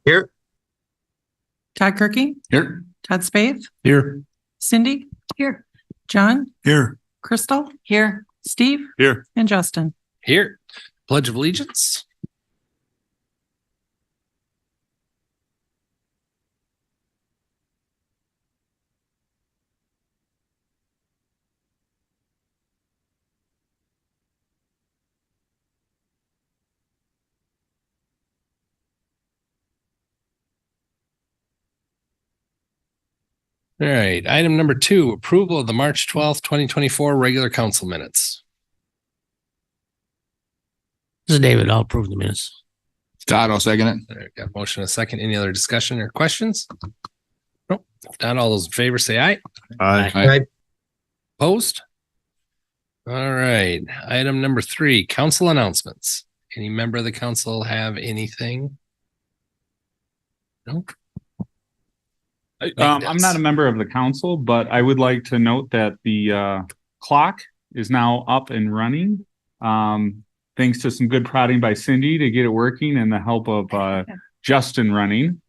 Here. Todd Kirky, Here. Todd Spaeth, Here. Cindy, here, John, Here. Crystal, here, Steve, Here. and Justin. Here. Pledge of Allegiance. All right. Item number 2, approval of the March 12th, 2024 regular council minutes. This is David. I'll approve the minutes. Todd, I'll second it. All right, got a motion and a second. Any other discussion or questions? Nope. If not, all those in favor say aye. Aye. Opposed? All right. Item number 3, council announcements. Any member of the council have anything? No. I'm not a member of the council, but I would like to note that the clock is now up and running. Thanks to some good prodding by Cindy to get it working and the help of Justin running.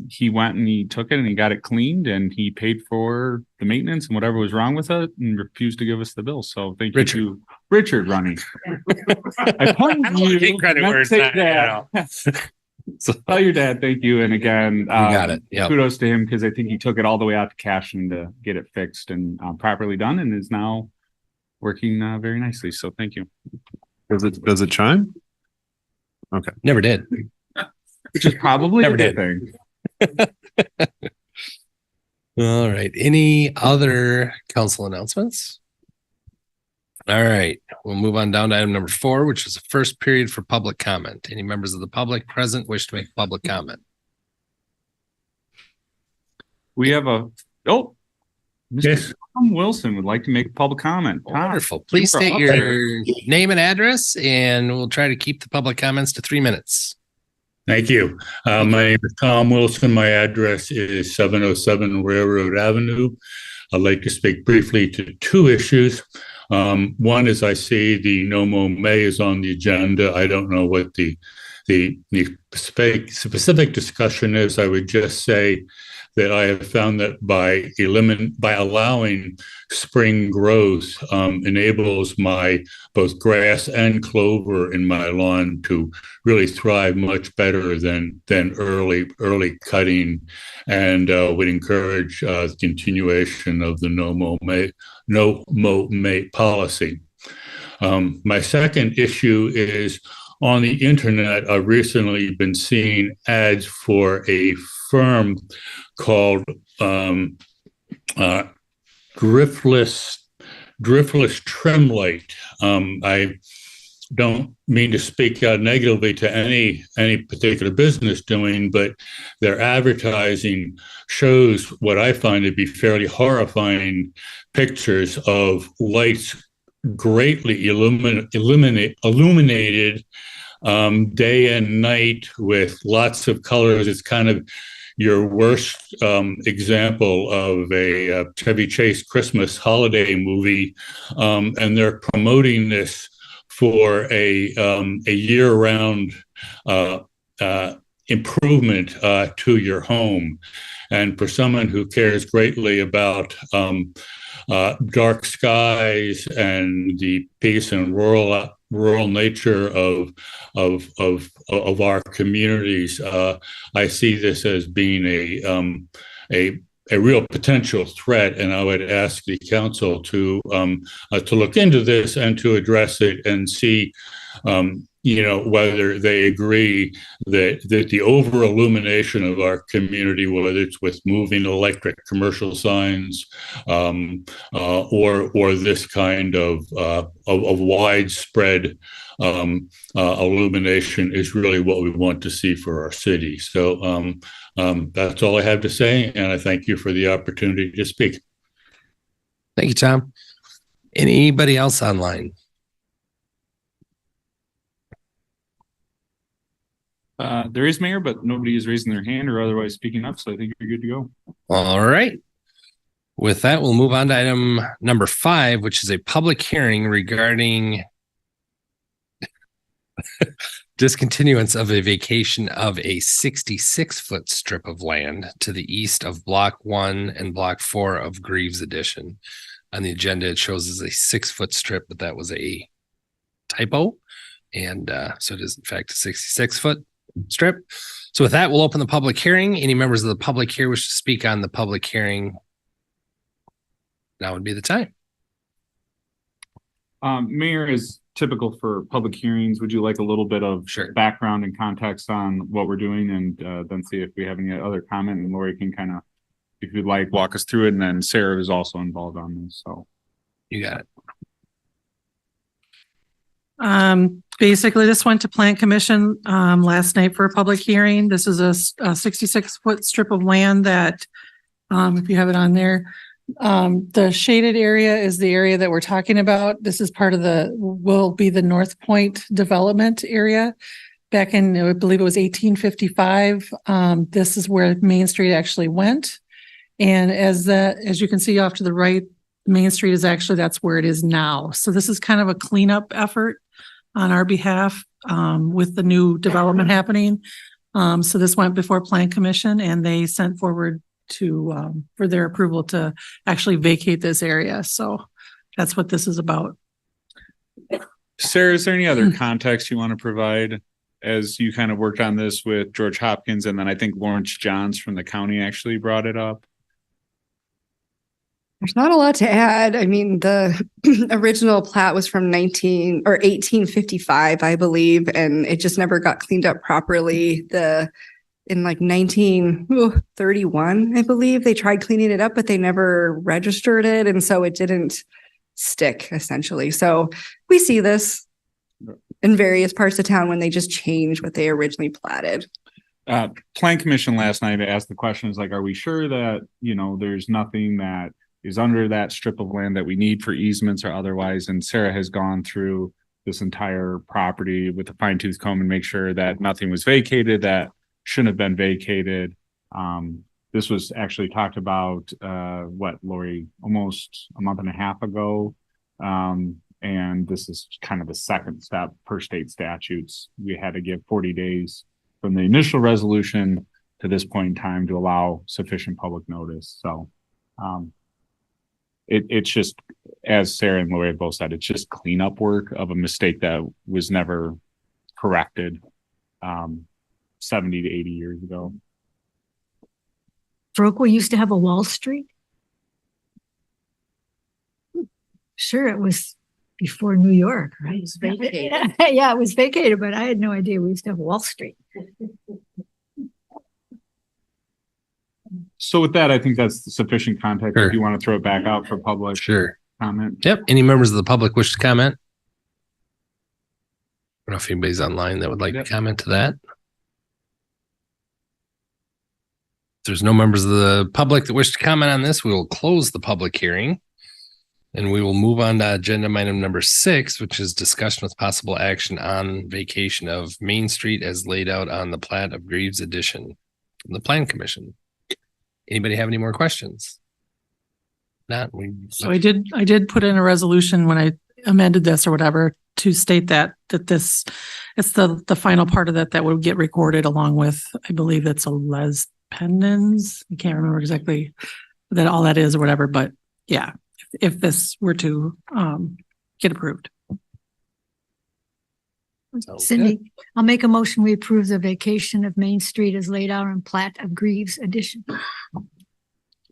He went and he took it and he got it cleaned and he paid for the maintenance and whatever was wrong with it and refused to give us the bill. So thank you to Richard running. I pointed you. So tell your dad thank you. And again, you got it. Yep. Kudos to him because I think he took it all the way out to Cashin to get it fixed and properly done and is now working very nicely. So thank you. Does it chime? Okay. Never did. Which is probably Never a good did. thing. All right. Any other council announcements? All right. We'll move on down to item number 4, which is the first period for public comment. Any members of the public present wish to make public comment? We have Mr. Yes. Tom Wilson would like to make a public comment. Wonderful. Please state your name and address, and we'll try to keep the public comments to 3 minutes. Thank you. My name is Tom Wilson. My address is 707 Railroad Avenue. I'd like to speak briefly to 2 issues. One is I see the No Mo May is on the agenda. I don't know what the specific discussion is. I would just say that I have found that by allowing spring growth enables my both grass and clover in my lawn to really thrive much better than early cutting, and would encourage the continuation of the No Mow May policy. My second issue is on the internet. I've recently been seeing ads for a firm called Driftless Trim Light. I don't mean to speak negatively to any particular business doing, but their advertising shows what I find to be fairly horrifying pictures of lights greatly illuminated day and night with lots of colors. It's kind of your worst example of a Chevy Chase Christmas holiday movie, and they're promoting this for a year-round improvement to your home. And for someone who cares greatly about dark skies and the peace and rural nature of our communities, I see this as being a real potential threat, and I would ask the council to look into this and to address it and see whether they agree that the over illumination of our community, whether it's with moving electric commercial signs or this kind of widespread illumination, is really what we want to see for our city. So that's all I have to say, and I thank you for the opportunity to speak. Thank you, Tom. Anybody else online? There is, Mayor, but nobody is raising their hand or otherwise speaking up, so I think you're good to go. All right. With that, we'll move on to item number 5, which is a public hearing regarding Discontinuance of a vacation of a 66-foot strip of land to the east of Block 1 and Block 4 of Greaves Edition. On the agenda, it shows as a 6-foot strip, but that was a typo. And so it is, in fact, a 66-foot strip. So with that, we'll open the public hearing. Any members of the public here wish to speak on the public hearing? Now would be the time. Mayor, is typical for public hearings. Would you like a little bit of background and context on what we're doing, and then see if we have any other comment, and Lori can kind of, if you'd like, walk us through it. And then Sarah is also involved on this. So you got it. Basically, this went to Plan Commission last night for a public hearing. This is a 66-foot strip of land that, if you have it on there, the shaded area is the area that we're talking about. This is part of will be the North Point development area. Back in, I believe it was 1855. This is where Main Street actually went. And as you can see off to the right, Main Street is actually, that's where it is now. So this is kind of a cleanup effort on our behalf with the new development happening. So this went before Plan Commission, and they sent forward for their approval to actually vacate this area. So that's what this is about. Sarah, is there any other context you want to provide as you kind of worked on this with George Hopkins? And then I think Lawrence Johns from the county actually brought it up. There's not a lot to add. I mean, the original plat was from 1855, I believe, and it just never got cleaned up properly. In like 1931, I believe, they tried cleaning it up, but they never registered it. And so it didn't stick, essentially. So we see this in various parts of town when they just change what they originally platted. Plan Commission last night asked the question, is like, are we sure that, there's nothing that is under that strip of land that we need for easements or otherwise? And Sarah has gone through this entire property with a fine tooth comb and make sure that nothing was vacated that shouldn't have been vacated. This was actually talked about, Lori, almost a month and a half ago. And this is kind of the second step per state statutes. We had to give 40 days from the initial resolution to this point in time to allow sufficient public notice. So it's just, as Sarah and Lori both said, it's just cleanup work of a mistake that was never corrected 70 to 80 years ago. Viroqua used to have a Wall Street. Sure, it was before New York, right? It was vacated. Yeah, it was vacated, but I had no idea we used to have Wall Street. So with that, I think that's sufficient context. Sure. If you want to throw it back out for public comment. Yep. Any members of the public wish to comment? I don't know if anybody's online that would like to comment to that. If there's no members of the public that wish to comment on this, we will close the public hearing. And we will move on to agenda item number 6, which is discussion with possible action on vacation of Main Street as laid out on the plat of Greaves Edition from the Plan Commission. Anybody have any more questions? So I did put in a resolution when I amended this or whatever to state that it's the final part of that would get recorded along with, I believe it's a les pendens. I can't remember exactly that all that is or whatever, but yeah, if this were to get approved. Cindy, I'll make a motion. We approve the vacation of Main Street as laid out on plat of Greaves Edition.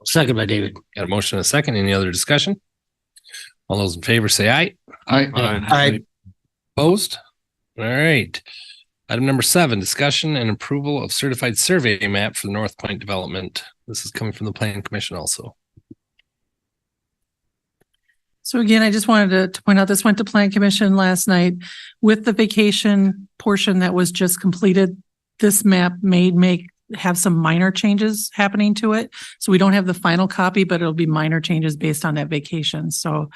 Second by David. Got a motion and a second. Any other discussion? All those in favor say aye. Aye. Opposed? All right. Item number 7, discussion and approval of certified survey map for the North Point development. This is coming from the Plan Commission also. So again, I just wanted to point out this went to Plan Commission last night with the vacation portion that was just completed. This map may have some minor changes happening to it. So we don't have the final copy, but it'll be minor changes based on that vacation. So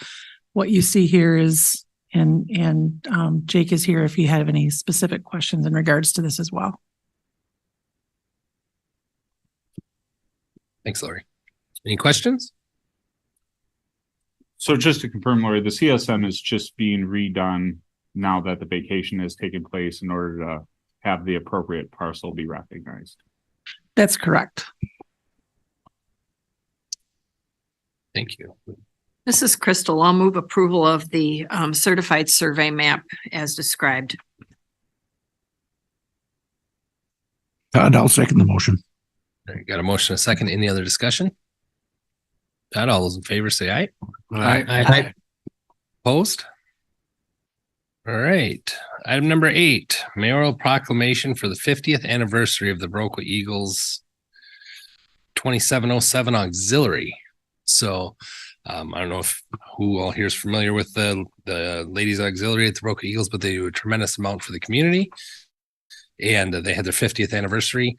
what you see here is, and Jake is here if you have any specific questions in regards to this as well. Thanks, Lori. Any questions? So just to confirm, Lori, the CSM is just being redone now that the vacation has taken place in order to have the appropriate parcel be recognized. That's correct. Thank you. This is Crystal. I'll move approval of the certified survey map as described. Todd, I'll second the motion. All right, got a motion, a second. Any other discussion? Not all those in favor say aye. Aye. Opposed? All right. Item number 8, mayoral proclamation for the 50th anniversary of the Viroqua Eagles 2707 auxiliary. So I don't know if who all here is familiar with the ladies auxiliary at the Viroqua Eagles, but they do a tremendous amount for the community. And they had their 50th anniversary.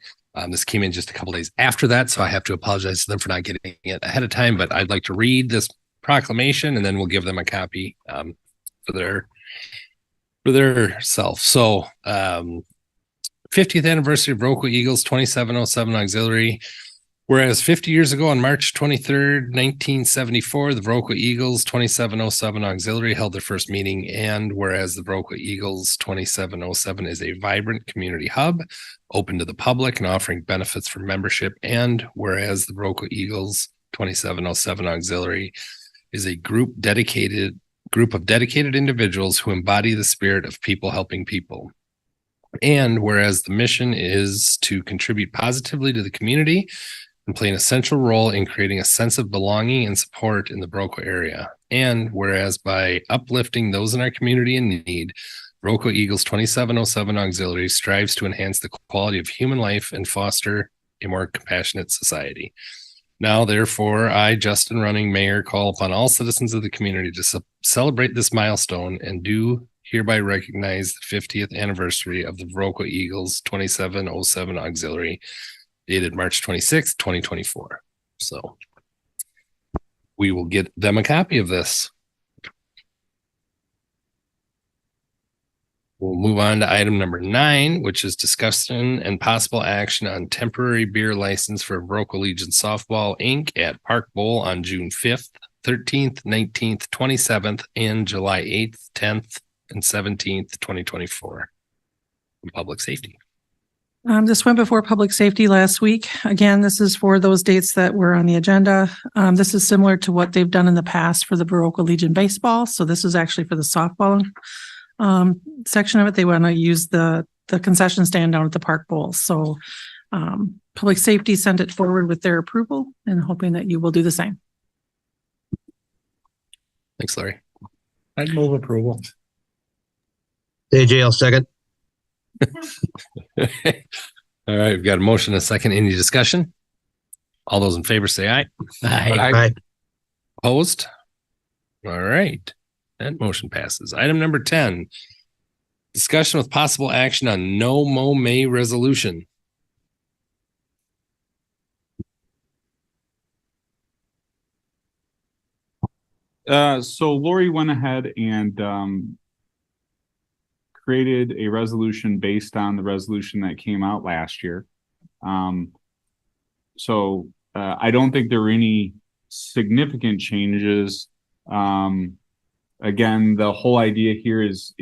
This came in just a couple days after that, so I have to apologize to them for not getting it ahead of time, but I'd like to read this proclamation and then we'll give them a copy for their self. So 50th anniversary of Viroqua Eagles 2707 auxiliary. Whereas 50 years ago on March 23rd, 1974, the Viroqua Eagles 2707 auxiliary held their first meeting. And whereas the Viroqua Eagles 2707 is a vibrant community hub, open to the public and offering benefits for membership. And whereas the Viroqua Eagles 2707 auxiliary is a group of dedicated individuals who embody the spirit of people helping people. And whereas the mission is to contribute positively to the community and play an essential role in creating a sense of belonging and support in the Viroqua area. And whereas by uplifting those in our community in need, Viroqua Eagles 2707 Auxiliary strives to enhance the quality of human life and foster a more compassionate society. Now, therefore, I, Justin Running, Mayor, call upon all citizens of the community to celebrate this milestone and do hereby recognize the 50th anniversary of the Viroqua Eagles 2707 Auxiliary, dated March 26th, 2024. So we will get them a copy of this. We'll move on to item number 9, which is discussion and possible action on temporary beer license for Viroqua Legion Softball, Inc. at Park Bowl on June 5th, 13th, 19th, 27th, and July 8th, 10th, and 17th, 2024. From Public Safety. This went before Public Safety last week. Again, this is for those dates that were on the agenda. This is similar to what they've done in the past for the Viroqua Legion Baseball. So this is actually for the softball section of it. They want to use the concession stand down at the Park Bowl. So Public Safety sent it forward with their approval and hoping that you will do the same. Thanks, Larry. I'd move approval. AJ, I'll second. All right, we've got a motion and a second. Any discussion? All those in favor say aye. Aye. Opposed? All right. That motion passes. Item number 10, discussion with possible action on no mow May resolution. So Lori went ahead and created a resolution based on the resolution that came out last year. So I don't think there were any significant changes. Again, the whole idea here is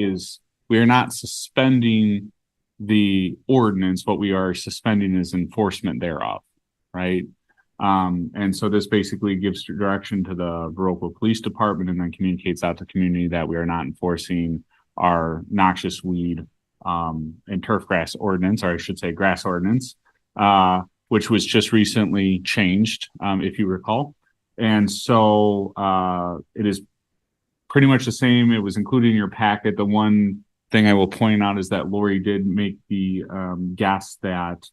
we are not suspending the ordinance. What we are suspending is enforcement thereof, right? And so this basically gives direction to the Viroqua Police Department and then communicates out to the community that we are not enforcing our noxious weed and turf grass ordinance, or I should say grass ordinance, which was just recently changed, if you recall. And so it is pretty much the same. It was included in your packet. The one thing I will point out is that Lori did make the guess that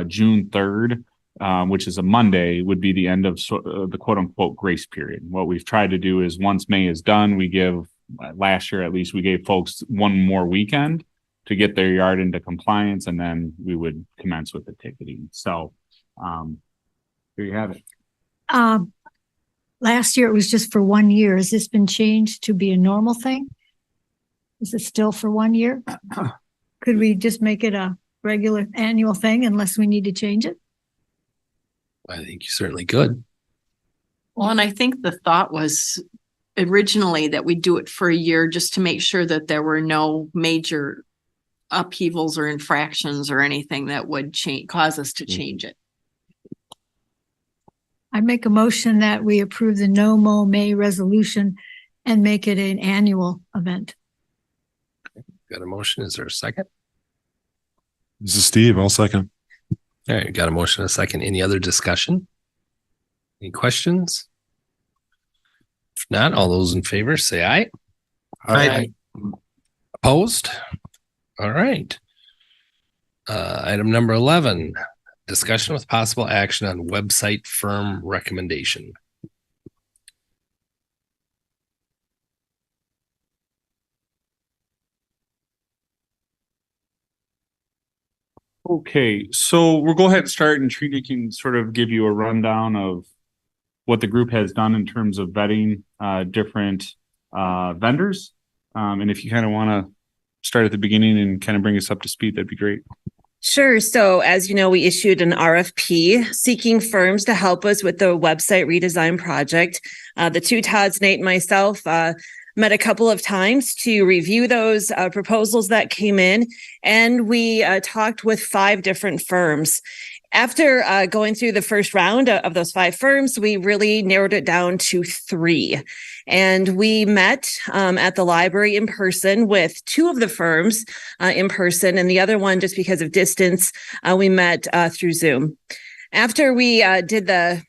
June 3rd, which is a Monday, would be the end of the quote unquote grace period. What we've tried to do is once May is done, we give, last year at least, we gave folks one more weekend to get their yard into compliance, and then we would commence with the ticketing. So here you have it. Last year it was just for 1 year. Has this been changed to be a normal thing? Is it still for 1 year? Could we just make it a regular annual thing unless we need to change it? I think you certainly could. Well, and I think the thought was originally that we do it for a year just to make sure that there were no major upheavals or infractions or anything that would cause us to change it. I make a motion that we approve the No Mow May resolution and make it an annual event. Got a motion. Is there a second? This is Steve. I'll second. All right, got a motion, a second. Any other discussion? Any questions? If not, all those in favor say aye. Aye. Opposed? All right. Item number 11, discussion with possible action on website firm recommendation. Okay, so we'll go ahead and start, and Trina can sort of give you a rundown of what the group has done in terms of vetting different vendors. And if you kind of want to start at the beginning and kind of bring us up to speed, that'd be great. Sure. So as you know, we issued an RFP seeking firms to help us with the website redesign project. The two Todds, Nate and myself, met a couple of times to review those proposals that came in. And we talked with 5 different firms. After going through the first round of those 5 firms, we really narrowed it down to 3. And we met at the library in person with 2 of the firms in person, and the other one, just because of distance, we met through Zoom. After we did the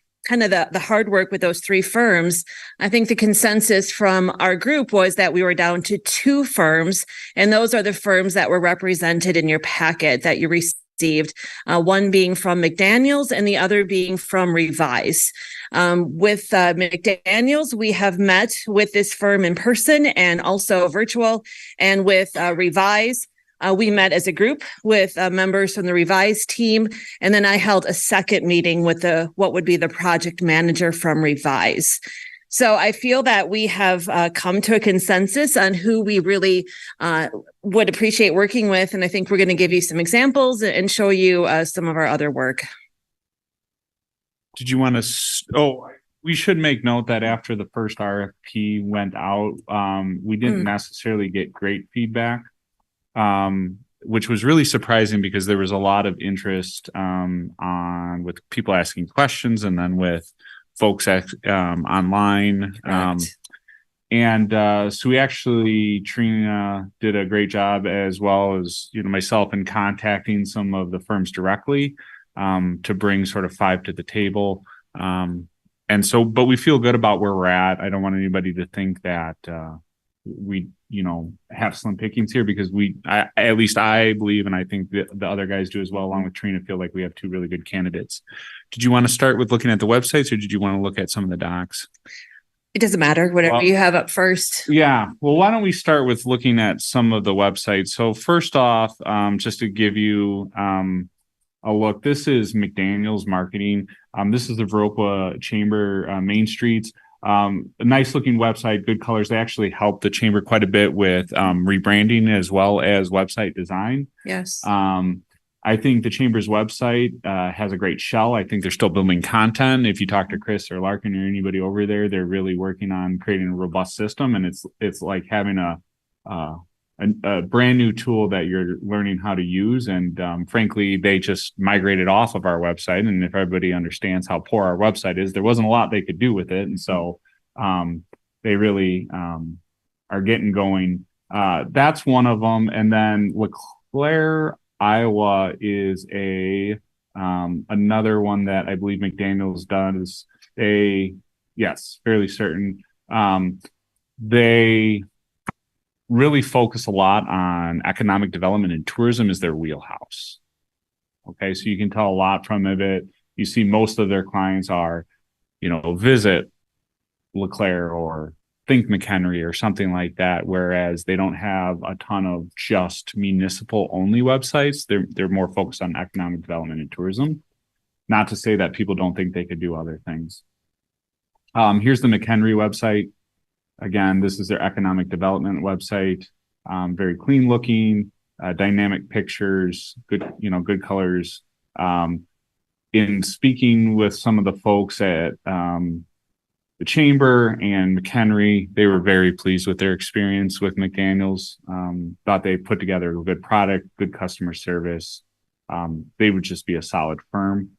hard work with those 3 firms, I think the consensus from our group was that we were down to 2 firms, and those are the firms that were represented in your packet that you received. One being from McDaniels and the other being from Revise. With McDaniels, we have met with this firm in person and also virtual. And with Revise, we met as a group with members from the Revise team. And then I held a second meeting with what would be the project manager from Revise. So I feel that we have come to a consensus on who we really would appreciate working with. And I think we're going to give you some examples and show you some of our other work. Did you want to? We should make note that after the first RFP went out, we didn't necessarily get great feedback, which was really surprising because there was a lot of interest with people asking questions, and then with folks online. So we actually, Trina did a great job, as well as, myself, in contacting some of the firms directly to bring sort of 5 to the table. But we feel good about where we're at. I don't want anybody to think that we, have slim pickings here, because at least I believe, and I think the other guys do as well, along with Trina, feel like we have 2 really good candidates. Did you want to start with looking at the websites, or did you want to look at some of the docs? It doesn't matter, whatever you have up first. Yeah. Well, why don't we start with looking at some of the websites? So first off, just to give you a look, this is McDaniels Marketing. This is the Viroqua Chamber Main Streets. A nice looking website, good colors. They actually help the chamber quite a bit with rebranding as well as website design. Yes. I think the chamber's website has a great shell. I think they're still building content. If you talk to Chris or Larkin or anybody over there, they're really working on creating a robust system, and it's like having a brand new tool that you're learning how to use. And frankly, they just migrated off of our website. And if everybody understands how poor our website is, there wasn't a lot they could do with it. And so they really are getting going. That's one of them. And then LeClaire, Iowa is another one that I believe McDaniels does. Fairly certain. They really focus a lot on economic development, and tourism is their wheelhouse. Okay, so you can tell a lot from it. You see most of their clients are, visit LeClaire or Think McHenry or something like that, whereas they don't have a ton of just municipal only websites. They're more focused on economic development and tourism. Not to say that people don't think they could do other things. Here's the McHenry website. Again, this is their economic development website. Very clean looking, dynamic pictures, good colors. In speaking with some of the folks at the chamber and McHenry, they were very pleased with their experience with McDaniels. Thought they put together a good product, good customer service. They would just be a solid firm.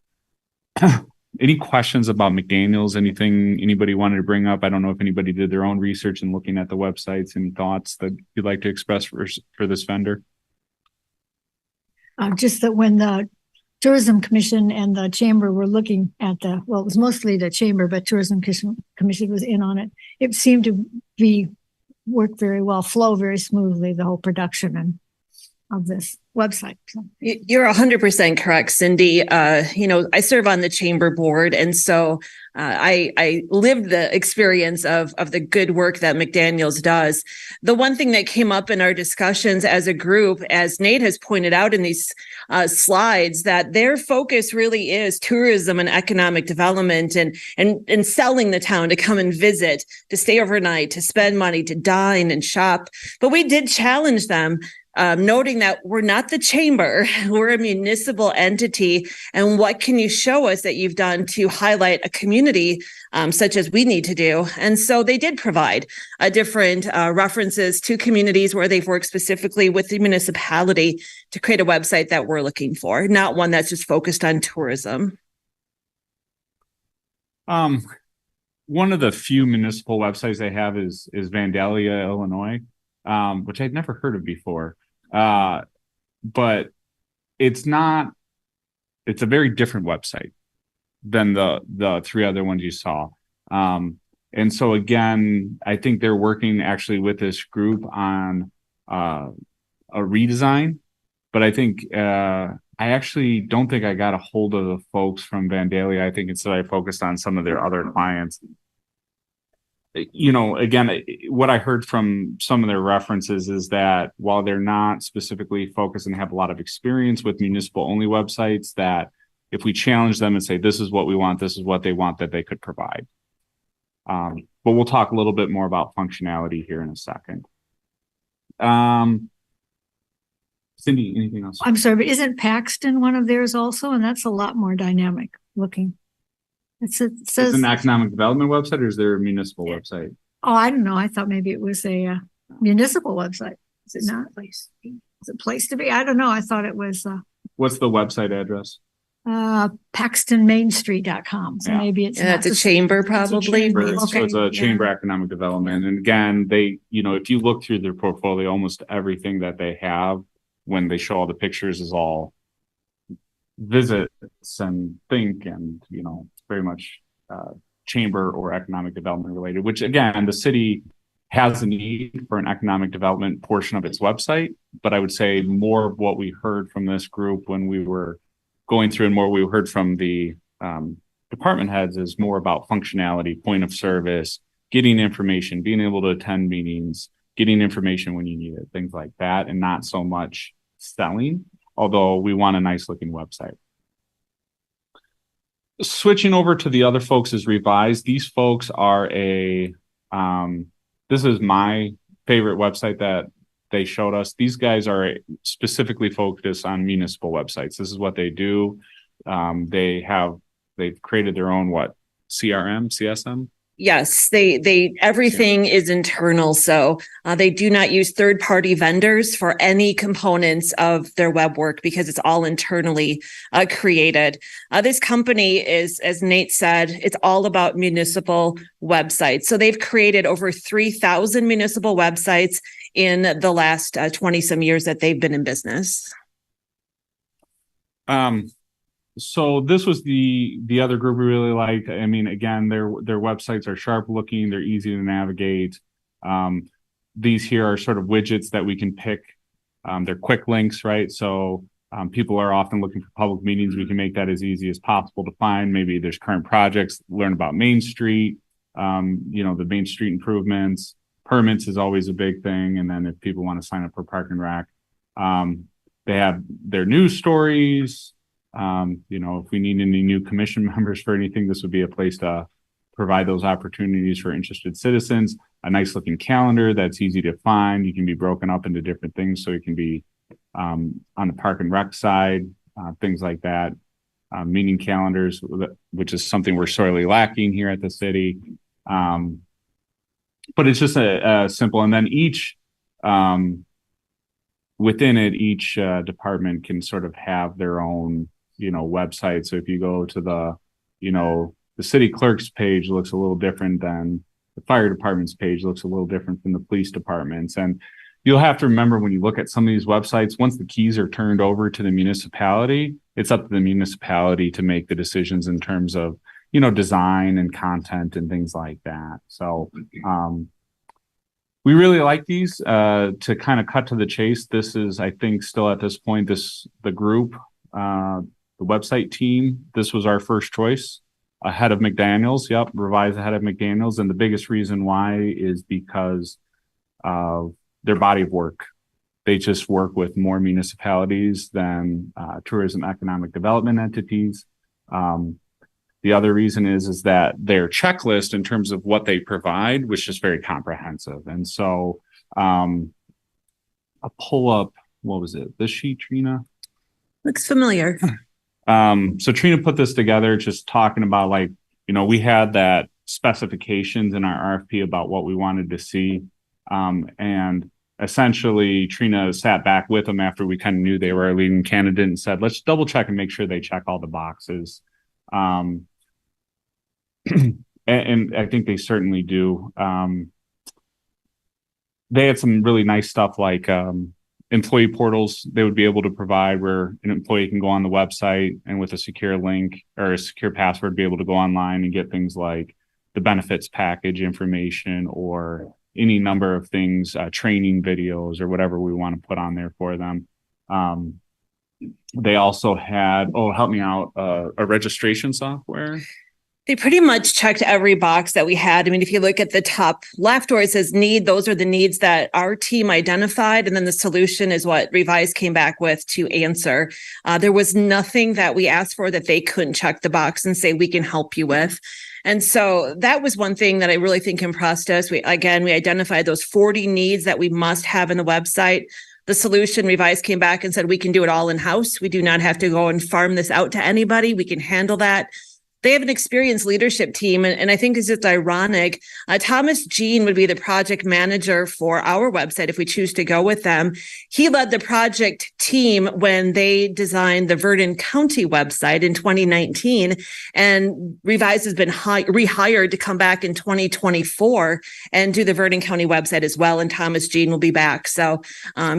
Any questions about McDaniels? Anything anybody wanted to bring up? I don't know if anybody did their own research and looking at the websites. Any thoughts that you'd like to express for this vendor? Just that when the Tourism Commission and the Chamber were looking at it was mostly the Chamber, but Tourism Commission was in on it. It seemed to work very well, flow very smoothly, the whole production of this website. You're 100% correct, Cindy. I serve on the chamber board, and so I lived the experience of the good work that McDaniels does. The one thing that came up in our discussions as a group, as Nate has pointed out in these slides, that their focus really is tourism and economic development and selling the town to come and visit, to stay overnight, to spend money, to dine and shop. But we did challenge them, noting that we're not the chamber, we're a municipal entity. And what can you show us that you've done to highlight a community such as we need to do? And so they did provide different references to communities where they've worked specifically with the municipality to create a website that we're looking for, not one that's just focused on tourism. One of the few municipal websites they have is Vandalia, Illinois, which I'd never heard of before. But it's a very different website than the three other ones you saw. And so again, I think they're working actually with this group on a redesign, but I think I actually don't think I got a hold of the folks from Vandalia. I think instead I focused on some of their other clients. Again, what I heard from some of their references is that while they're not specifically focused and have a lot of experience with municipal only websites, that if we challenge them and say, this is what we want, this is what they want, that they could provide. But we'll talk a little bit more about functionality here in a second. Cindy, anything else? I'm sorry, but isn't Paxton one of theirs also? And that's a lot more dynamic looking. It says it's an economic development website, or is there a municipal website? Oh, I don't know. I thought maybe it was a municipal website. Is it not? Is it place to be? I don't know. I thought it was. What's the website address? PaxtonMainStreet.com. So maybe it's a chamber, probably. So it's a chamber economic development. And again, they, if you look through their portfolio, almost everything that they have when they show all the pictures is all visits and think and, very much chamber or economic development related, which again, the city has a need for an economic development portion of its website. But I would say more of what we heard from this group when we were going through and more we heard from the department heads is more about functionality, point of service, getting information, being able to attend meetings, getting information when you need it, things like that, and not so much selling, although we want a nice looking website. Switching over to the other folks is revised. These folks are this is my favorite website that they showed us. These guys are specifically focused on municipal websites. This is what they do. They've created their own CRM, CSM? Yes, everything is internal. So they do not use third-party vendors for any components of their web work because it's all internally created. This company is, as Nate said, it's all about municipal websites. So they've created over 3,000 municipal websites in the last 20 some years that they've been in business. So this was the other group we really liked. I mean, again, their websites are sharp looking. They're easy to navigate. These here are sort of widgets that we can pick. They're quick links, right? So people are often looking for public meetings. We can make that as easy as possible to find. Maybe there's current projects, learn about Main Street, the Main Street improvements. Permits is always a big thing. And then if people want to sign up for Park and Rec, they have their news stories. If we need any new commission members for anything, this would be a place to provide those opportunities for interested citizens. A nice looking calendar that's easy to find. You can be broken up into different things. So it can be on the Park and Rec side, things like that. Meeting calendars, which is something we're sorely lacking here at the city. But it's just a simple, and then within it, each department can sort of have their own, website. So if you go to the city clerk's page looks a little different than the fire department's page, looks a little different from the police department's. And you'll have to remember when you look at some of these websites, once the keys are turned over to the municipality, it's up to the municipality to make the decisions in terms of, design and content and things like that. So we really like these. To kind of cut to the chase, this is, I think, still at this point, the group, the website team, this was our first choice ahead of McDaniels. Yep, Revise ahead of McDaniels. And the biggest reason why is because of their body of work. They just work with more municipalities than tourism economic development entities. The other reason is that their checklist in terms of what they provide was just very comprehensive. And so I'll pull up, what was it? This sheet, Trina? Looks familiar. So Trina put this together, just talking about we had that specifications in our RFP about what we wanted to see. And essentially Trina sat back with them after we kind of knew they were our leading candidate and said, let's double check and make sure they check all the boxes. And I think they certainly do. They had some really nice stuff like employee portals they would be able to provide, where an employee can go on the website and with a secure link or a secure password be able to go online and get things like the benefits package information or any number of things, training videos or whatever we want to put on there for them. They also had, help me out, a registration software. They pretty much checked every box that we had. I mean, if you look at the top left where it says need, those are the needs that our team identified. And then the solution is what Revise came back with to answer. There was nothing that we asked for that they couldn't check the box and say, we can help you with. And so that was one thing that I really think impressed us. We identified those 40 needs that we must have in the website. The solution, Revise came back and said, we can do it all in-house. We do not have to go and farm this out to anybody. We can handle that. They have an experienced leadership team, and I think it's just ironic. Thomas Jean would be the project manager for our website if we choose to go with them. He led the project team when they designed the Verdon County website in 2019, and Revise has been rehired to come back in 2024 and do the Verdon County website as well, and Thomas Jean will be back. So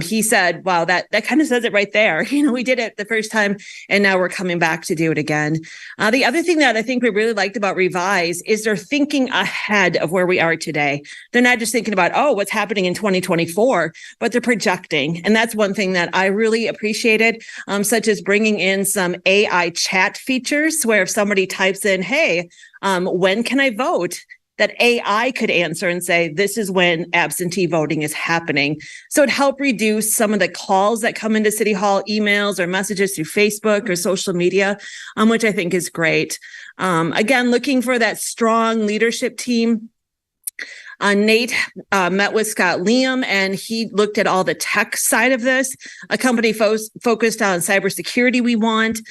he said, wow, that kind of says it right there. We did it the first time, and now we're coming back to do it again. The other thing that I think we really liked about Revise is they're thinking ahead of where we are today. They're not just thinking about, what's happening in 2024, but they're projecting. And that's one thing that I really appreciated, such as bringing in some AI chat features where if somebody types in, hey, when can I vote? That AI could answer and say, this is when absentee voting is happening. So it helped reduce some of the calls that come into City Hall, emails or messages through Facebook or social media, which I think is great. Again, looking for that strong leadership team. Nate met with Scott Liam, and he looked at all the tech side of this. A company focused on cybersecurity we want,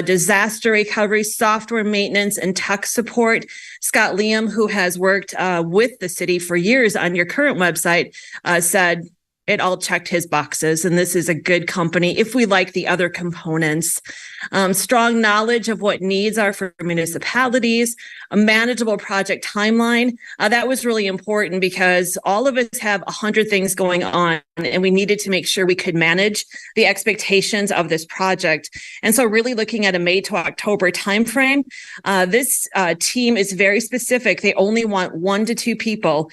disaster recovery, software maintenance, and tech support. Scott Liam, who has worked with the city for years on your current website, said it all checked his boxes, and this is a good company if we like the other components. Strong knowledge of what needs are for municipalities, a manageable project timeline. That was really important because all of us have 100 things going on, and we needed to make sure we could manage the expectations of this project. And so really looking at a May to October timeframe, this team is very specific. They only want 1 to 2 people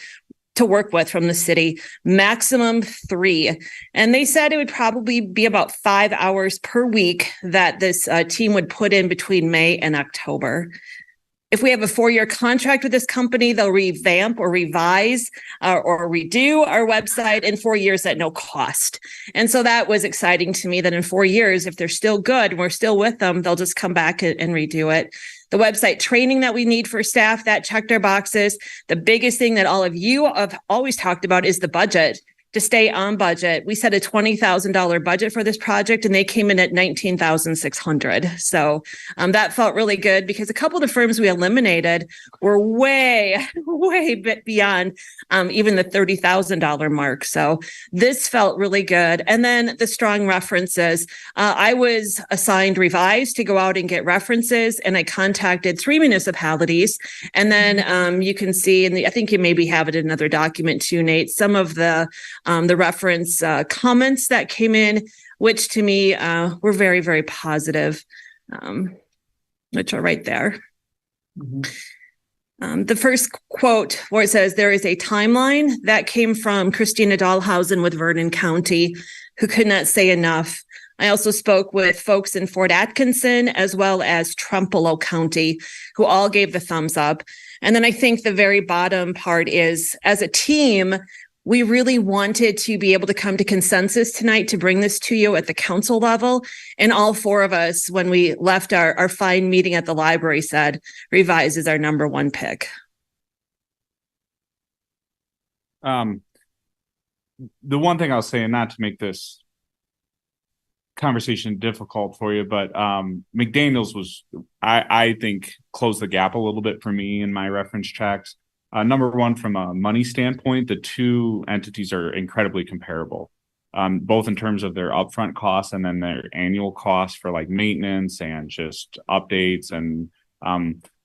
to work with from the city, maximum 3. And they said it would probably be about 5 hours per week that this team would put in between May and October. If we have a 4-year contract with this company, they'll revamp or revise or redo our website in 4 years at no cost. And so that was exciting to me that in 4 years, if they're still good and we're still with them, they'll just come back and redo it. The website training that we need for staff, that checked our boxes. The biggest thing that all of you have always talked about is the budget. to stay on budget. We set a $20,000 budget for this project and they came in at $19,600. So that felt really good because a couple of the firms we eliminated were way bit beyond even the $30,000 mark. So this felt really good. And then the strong references. I was assigned Revise to go out and get references, and I contacted 3 municipalities. And then you can see, and I think you maybe have it in another document too, Nate, some of the reference comments that came in, which to me were very, very positive, which are right there. The first quote where it says there is a timeline, that came from Christina Dahlhausen with Vernon County, who could not say enough. I also spoke with folks in Fort Atkinson as well as Trumpealo County, who all gave the thumbs up. And then I think the very bottom part is, as a team, we really wanted to be able to come to consensus tonight to bring this to you at the council level. And all 4 of us, when we left our fine meeting at the library, said Revise is our number 1 pick. The one thing I'll say, and not to make this conversation difficult for you, but McDaniels was, I think, closed the gap a little bit for me in my reference checks. Number one, from a money standpoint, the 2 entities are incredibly comparable, both in terms of their upfront costs and then their annual costs for like maintenance and just updates. And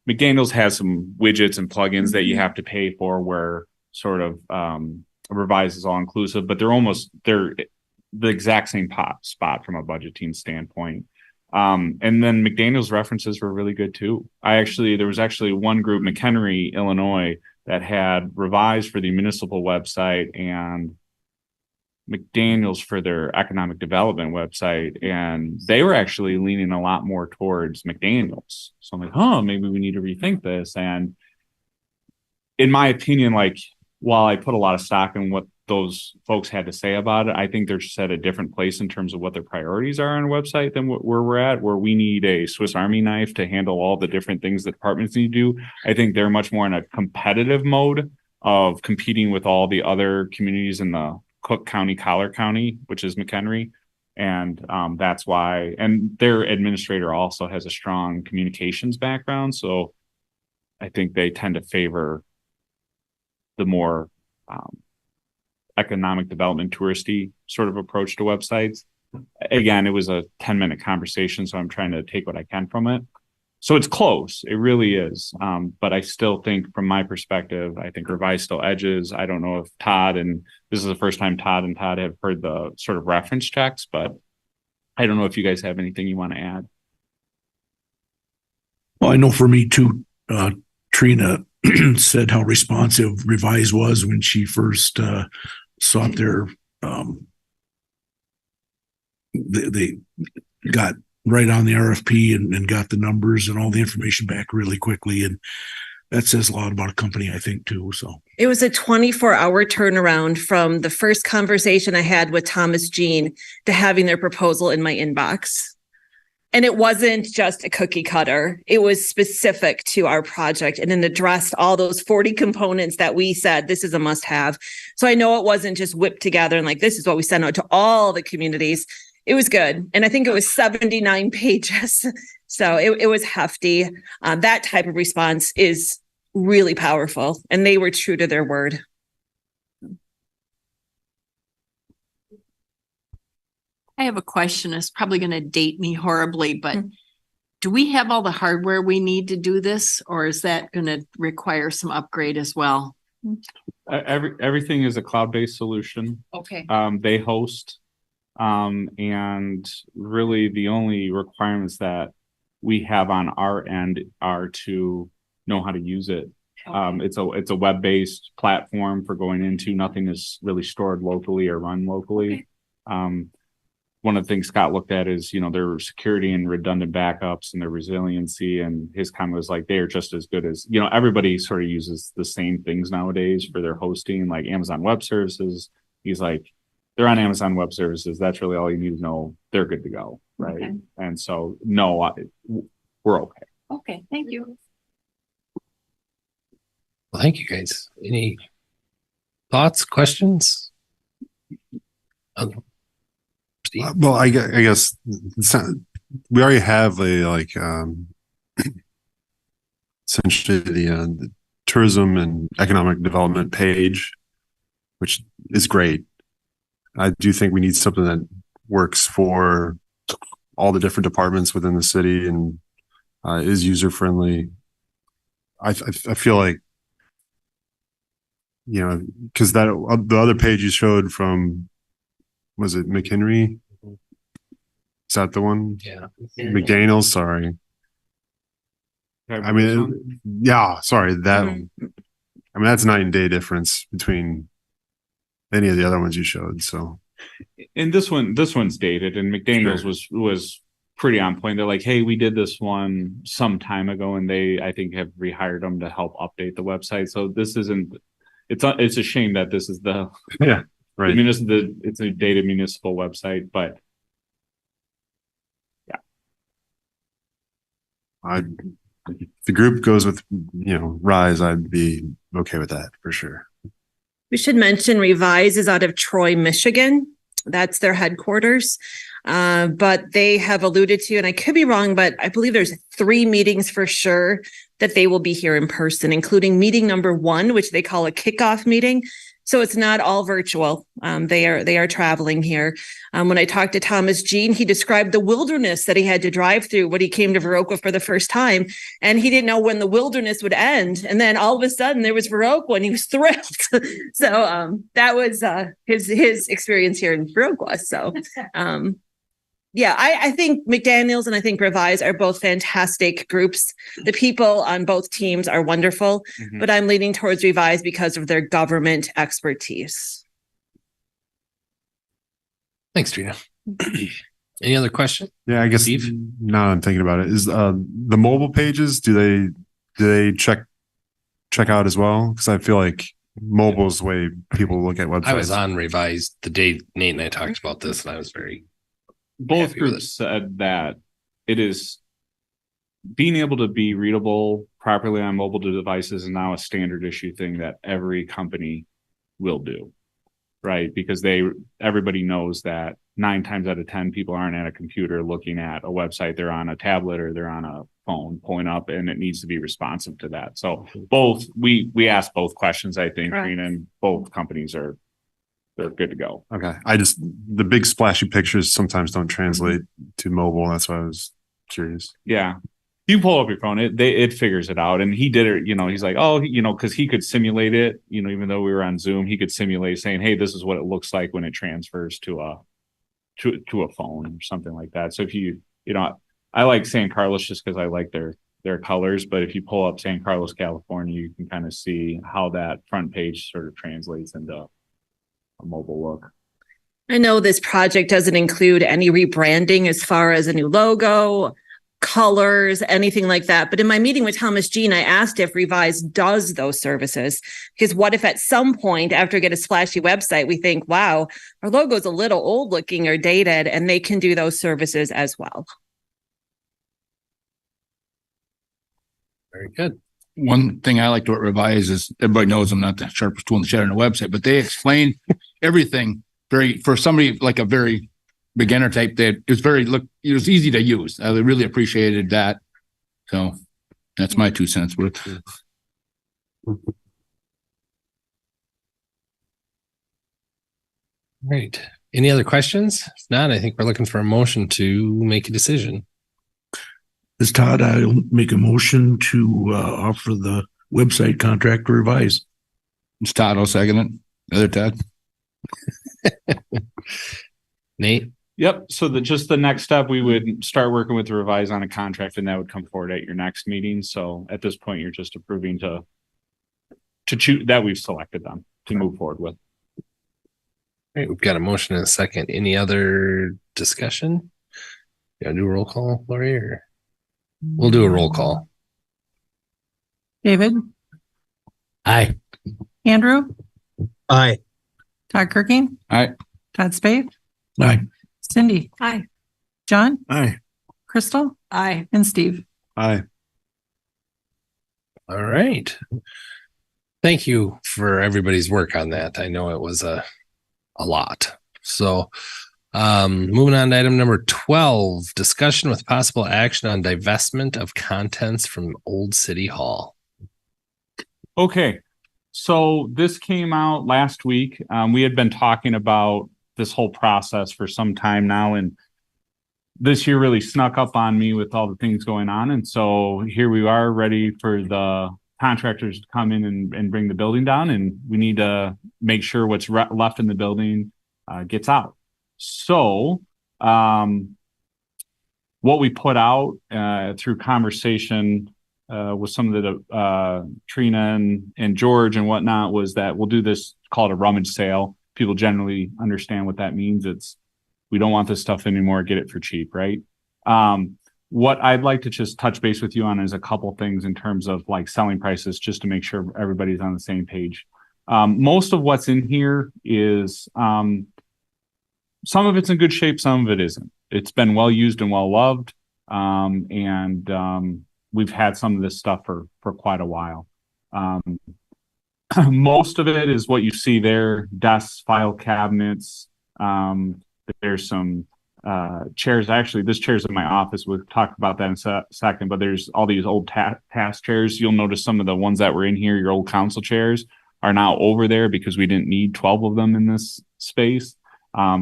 McDaniels has some widgets and plugins that you have to pay for, where sort of Revise is all inclusive, but they're the exact same spot from a budgeting standpoint. And then McDaniels references were really good too. There was actually one group, McHenry, Illinois, that had Revise for the municipal website and McDaniels for their economic development website. And they were actually leaning a lot more towards McDaniels. So I'm like, maybe we need to rethink this. And in my opinion, like, while I put a lot of stock in what those folks had to say about it, I think they're just at a different place in terms of what their priorities are on a website than where we're at, where we need a Swiss Army knife to handle all the different things that departments need to do. I think they're much more in a competitive mode of competing with all the other communities in the Cook County, Collier County, which is McHenry. And that's why, and their administrator also has a strong communications background. So I think they tend to favor the more economic development touristy sort of approach to websites. Again, it was a 10-minute conversation, so I'm trying to take what I can from it. So it's close. It really is. But I still think, from my perspective, I think Revise still edges. I don't know if Todd, and this is the first time Todd have heard the sort of reference checks, but I don't know if you guys have anything you want to add. Well, I know for me too, Trina said how responsive Revise was when she first sought their, they got right on the RFP and got the numbers and all the information back really quickly. And that says a lot about a company, I think, too. So it was a 24-hour turnaround from the first conversation I had with Thomas Jean to having their proposal in my inbox. And it wasn't just a cookie cutter. It was specific to our project, and it addressed all those 40 components that we said this is a must have. So I know it wasn't just whipped together and like, this is what we sent out to all the communities. It was good. And I think it was 79 pages. So it was hefty. That type of response is really powerful, and they were true to their word. I have a question. It's probably going to date me horribly, but do we have all the hardware we need to do this, or is that going to require some upgrade as well? Everything is a cloud-based solution. Okay. They host, and really the only requirements that we have on our end are to know how to use it. Okay. It's a web-based platform for going into. Nothing is really stored locally or run locally. Okay. One of the things Scott looked at is, their security and redundant backups and their resiliency. And his comment was like, they are just as good as, everybody sort of uses the same things nowadays for their hosting, like Amazon Web Services. He's like, they're on Amazon Web Services. That's really all you need to know. They're good to go. Right. Okay. And so, no, we're okay. Okay. Thank you. Well, thank you guys. Any thoughts, questions? Well, I guess we already have essentially the tourism and economic development page, which is great. I do think we need something that works for all the different departments within the city and is user friendly. I feel like, because that the other page you showed from, was it McHenry? Is that the one? Yeah. McDaniel, sorry. I mean, yeah, sorry. That, I mean, that's night and day difference between any of the other ones you showed. So, and this one's dated, and McDaniel's was pretty on point. They're like, hey, we did this one some time ago, and they, I think, have rehired them to help update the website. So this isn't. It's a shame that this is the right. It's a dated municipal website, but if the group goes with Rise, I'd be okay with that for sure. We should mention Revise is out of Troy, Michigan. That's their headquarters. But they have alluded to, and I could be wrong, but I believe there's 3 meetings for sure that they will be here in person, including meeting number 1, which they call a kickoff meeting. So it's not all virtual. They are traveling here. When I talked to Thomas Jean, he described the wilderness that he had to drive through when he came to Viroqua for the first time, and he didn't know when the wilderness would end. And then all of a sudden there was Viroqua, and he was thrilled. So that was his experience here in Viroqua. So yeah, I think McDaniel's and I think Revise are both fantastic groups. The people on both teams are wonderful, but I'm leaning towards Revise because of their government expertise. Thanks, Trina. Any other question? Yeah, I guess Steve? now I'm thinking about it, is the mobile pages, do they check out as well? Because I feel like mobile is the way people look at websites. I was on Revise the day Nate and I talked about this, and I was very both groups said that it is being able to be readable properly on mobile devices is now a standard issue thing that every company will do, right? Because everybody knows that 9 times out of 10 people aren't at a computer looking at a website. They're on a tablet or they're on a phone pulling up, and it needs to be responsive to that. So both, we asked both questions, I think, Right. and both companies they're good to go. Okay. The big splashy pictures sometimes don't translate to mobile. That's why I was curious. Yeah. You pull up your phone, it figures it out. And he did it, he's like, because he could simulate it, even though we were on Zoom, he could simulate saying, hey, this is what it looks like when it transfers to a phone or something like that. So if I like San Carlos just because I like their colors, but if you pull up San Carlos, California, you can kind of see how that front page sort of translates into a mobile look. I know this project doesn't include any rebranding as far as a new logo, colors, anything like that. But in my meeting with Thomas Jean, I asked if Revise does those services, because what if at some point after we get a splashy website, we think, wow, our logo is a little old looking or dated, and they can do those services as well. very good. One thing I like to Revise is, everybody knows I'm not the sharpest tool in the shed on the website, but they explain everything for somebody like a very beginner type, that it was easy to use. I really appreciated that. So that's my 2 cents worth. Great. Any other questions? If not, I think we're looking for a motion to make a decision. This Todd, I'll make a motion to offer the website contract to Revise. It's Todd, I'll second it. Other Todd. Nate? Yep. So just the next step, we would start working with the Revise on a contract, and that would come forward at your next meeting. So at this point, you're just approving to choose that we've selected them to move forward with. All right, we've got a motion and a second. Any other discussion? You want to do a roll call, Lori, or we'll do a roll call. David, Aye. Andrew, Aye. Todd Kirking. Aye. Todd Spade, Aye. Cindy. Aye. John, Aye. Crystal. Aye. And Steve. Aye. All right. Thank you for everybody's work on that. I know it was a a lot. So moving on to item number 12, discussion with possible action on divestment of contents from Old City Hall. Okay, so this came out last week. We had been talking about this whole process for some time now, and this year really snuck up on me with all the things going on. And so here we are ready for the contractors to come in and bring the building down, and we need to make sure what's left in the building gets out. So what we put out through conversation with some of the Trina and George and whatnot was that we'll do this called a rummage sale. People generally understand what that means. It's we don't want this stuff anymore, get it for cheap, right? What I'd like to just touch base with you on is a couple things in terms of like selling prices, just to make sure everybody's on the same page. Most of what's in here is some of it's in good shape, some of it isn't. It's been well used and well loved, and we've had some of this stuff for quite a while. Most of it is what you see there: desks, file cabinets. There's some chairs. Actually, this chair's in my office. We'll talk about that in a second. But there's all these old task chairs. You'll notice some of the ones that were in here, your old council chairs, are now over there because we didn't need 12 of them in this space.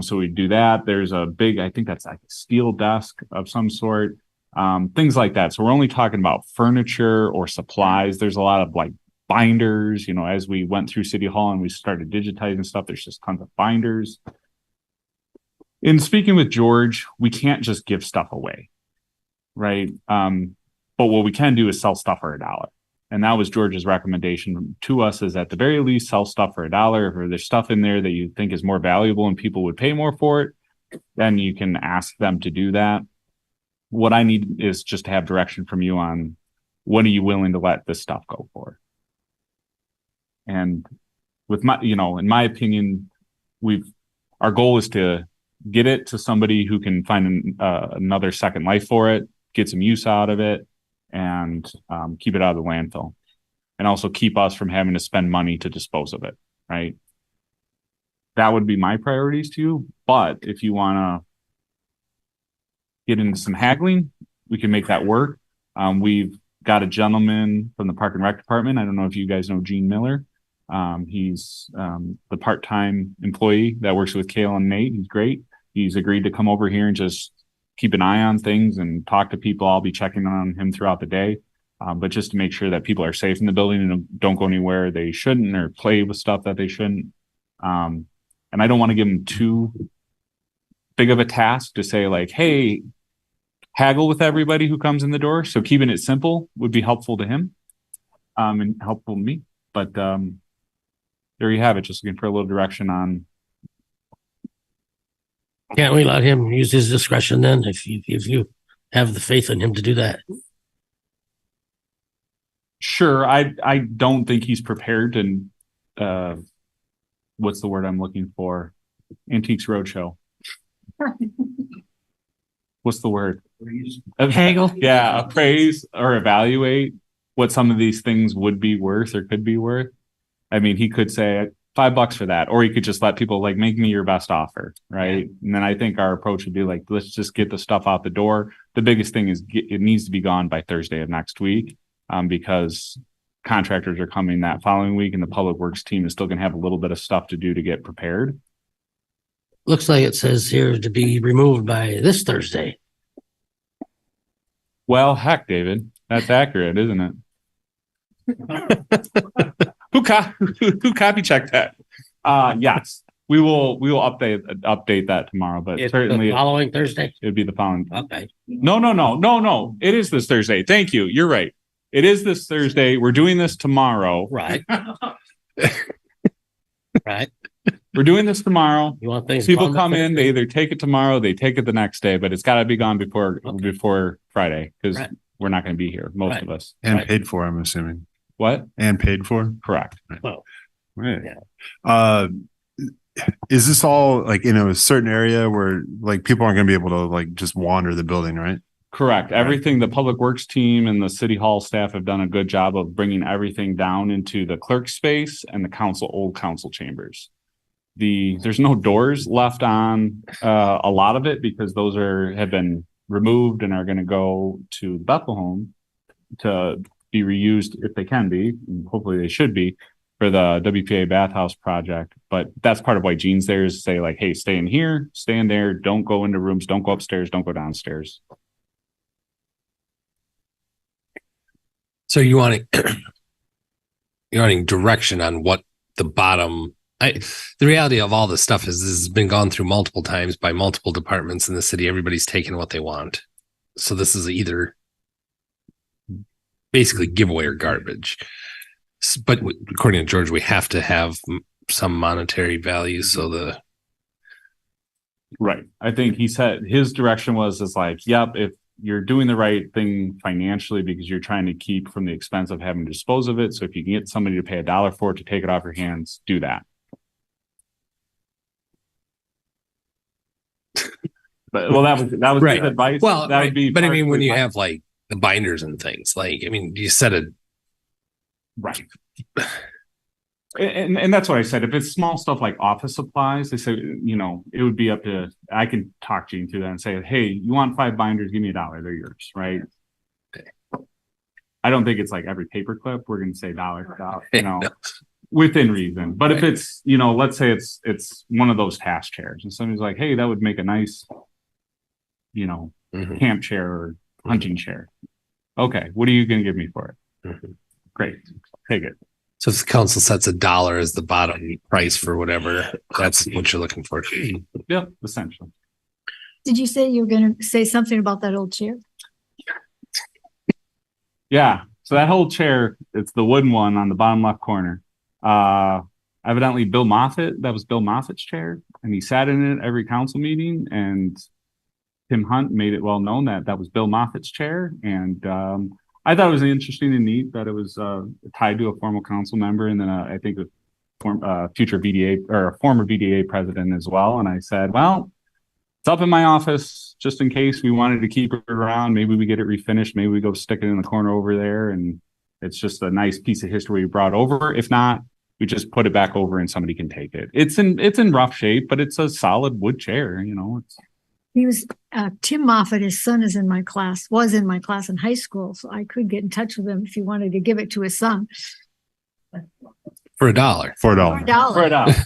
So we do that. There's a big, I think that's like a steel desk of some sort, things like that. So we're only talking about furniture or supplies. There's a lot of like binders, as we went through City Hall and we started digitizing stuff, there's just tons of binders. In speaking with George, we can't just give stuff away, right? But what we can do is sell stuff for $1. And that was George's recommendation to us, is at the very least sell stuff for $1. If there's stuff in there that you think is more valuable and people would pay more for it, then you can ask them to do that. What I need is just to have direction from you on what are you willing to let this stuff go for? And with my, in my opinion, our goal is to get it to somebody who can find another second life for it, get some use out of it, and keep it out of the landfill, and also keep us from having to spend money to dispose of it, right? That would be my priorities to you. But if you want to get into some haggling, we can make that work. We've got a gentleman from the Park and Rec Department. I don't know if you guys know Gene Miller. He's the part-time employee that works with Kale and Nate. He's great. He's agreed to come over here and just keep an eye on things and talk to people. I'll be checking on him throughout the day, but just to make sure that people are safe in the building and don't go anywhere they shouldn't or play with stuff that they shouldn't. And I don't want to give them too big of a task to say like, hey, haggle with everybody who comes in the door. So keeping it simple would be helpful to him and helpful to me. But there you have it. Just looking for a little direction on. Can't we let him use his discretion then, if you have the faith in him to do that? Sure. I don't think he's prepared, and what's the word I'm looking for? Antiques Roadshow. What's the word? Haggle. Yeah, appraise or evaluate what some of these things would be worth or could be worth. I mean, he could say $5 for that, or he could just let people like make me your best offer, right? Yeah. And then I think our approach would be like, let's just get the stuff out the door. The biggest thing is it needs to be gone by Thursday of next week, because contractors are coming that following week, and the public works team is still going to have a little bit of stuff to do to get prepared. Looks like it says here to be removed by this Thursday. Well, heck, David, that's accurate, isn't it? Who copy checked that? Yes, we will update that tomorrow, but It's certainly the following Thursday. It'd be the following. Okay. No. It is this Thursday. Thank you. You're right. It is this Thursday. We're doing this tomorrow. Right. Right. We're doing this tomorrow. You want things? People come in, they either take it tomorrow, they take it the next day, but it's got to be gone before Friday, because we're not going to be here, most of us. And paid for, I'm assuming. What? And paid for? Correct. Well, right. Yeah. Is this all like in a certain area where like people aren't going to be able to like just wander the building, right? Correct. Everything, the public works team and the city hall staff have done a good job of bringing everything down into the clerk space and the old council chambers. there's no doors left on a lot of it because those have been removed and are going to go to Bethlehem to be reused if they can be, and hopefully they should be, for the WPA bathhouse project. But that's part of why Gene's there, is to say like, hey, stay in here, stay in there, don't go into rooms, don't go upstairs, don't go downstairs. So you're wanting direction on what the bottom. The reality of all this stuff is this has been gone through multiple times by multiple departments in the city. Everybody's taken what they want. So this is either basically giveaway or garbage. But according to George, we have to have some monetary value. So right. I think he said his direction is like, yep, if you're doing the right thing financially because you're trying to keep from the expense of having to dispose of it. So if you can get somebody to pay $1 for it to take it off your hands, do that. But that was right. his advice. Well, that would be. But I mean, when you have like the binders and things, like, I mean, you said it right. And that's what I said. If it's small stuff like office supplies, they say, it would be up to, I can talk Gene through that and say, hey, you want 5 binders, give me $1, they're yours, right? Okay. I don't think it's like every paper clip we're going to say $1, within reason. But if it's, let's say it's one of those task chairs and somebody's like, hey, that would make a nice, camp chair or hunting chair. Okay, what are you going to give me for it? Great, take it. So if the council sets $1 as the bottom price for whatever, that's what you're looking for. Yep, essentially. Did you say you were going to say something about that old chair? Yeah. So that whole chair, it's the wooden one on the bottom left corner. Evidently Bill Moffitt, that was Bill Moffitt's chair, and he sat in it every council meeting, and Tim Hunt made it well known that was Bill Moffitt's chair. And I thought it was interesting and neat that it was tied to a former council member, and then I think a future VDA or a former VDA president as well. And I said, well, it's up in my office just in case we wanted to keep it around. Maybe we get it refinished. Maybe we go stick it in the corner over there, and it's just a nice piece of history we brought over. If not, we just put it back over and somebody can take it. It's in rough shape, but it's a solid wood chair. He was Tim Moffitt. His son was in my class in high school, so I could get in touch with him if he wanted to give it to his son for $1. For $1.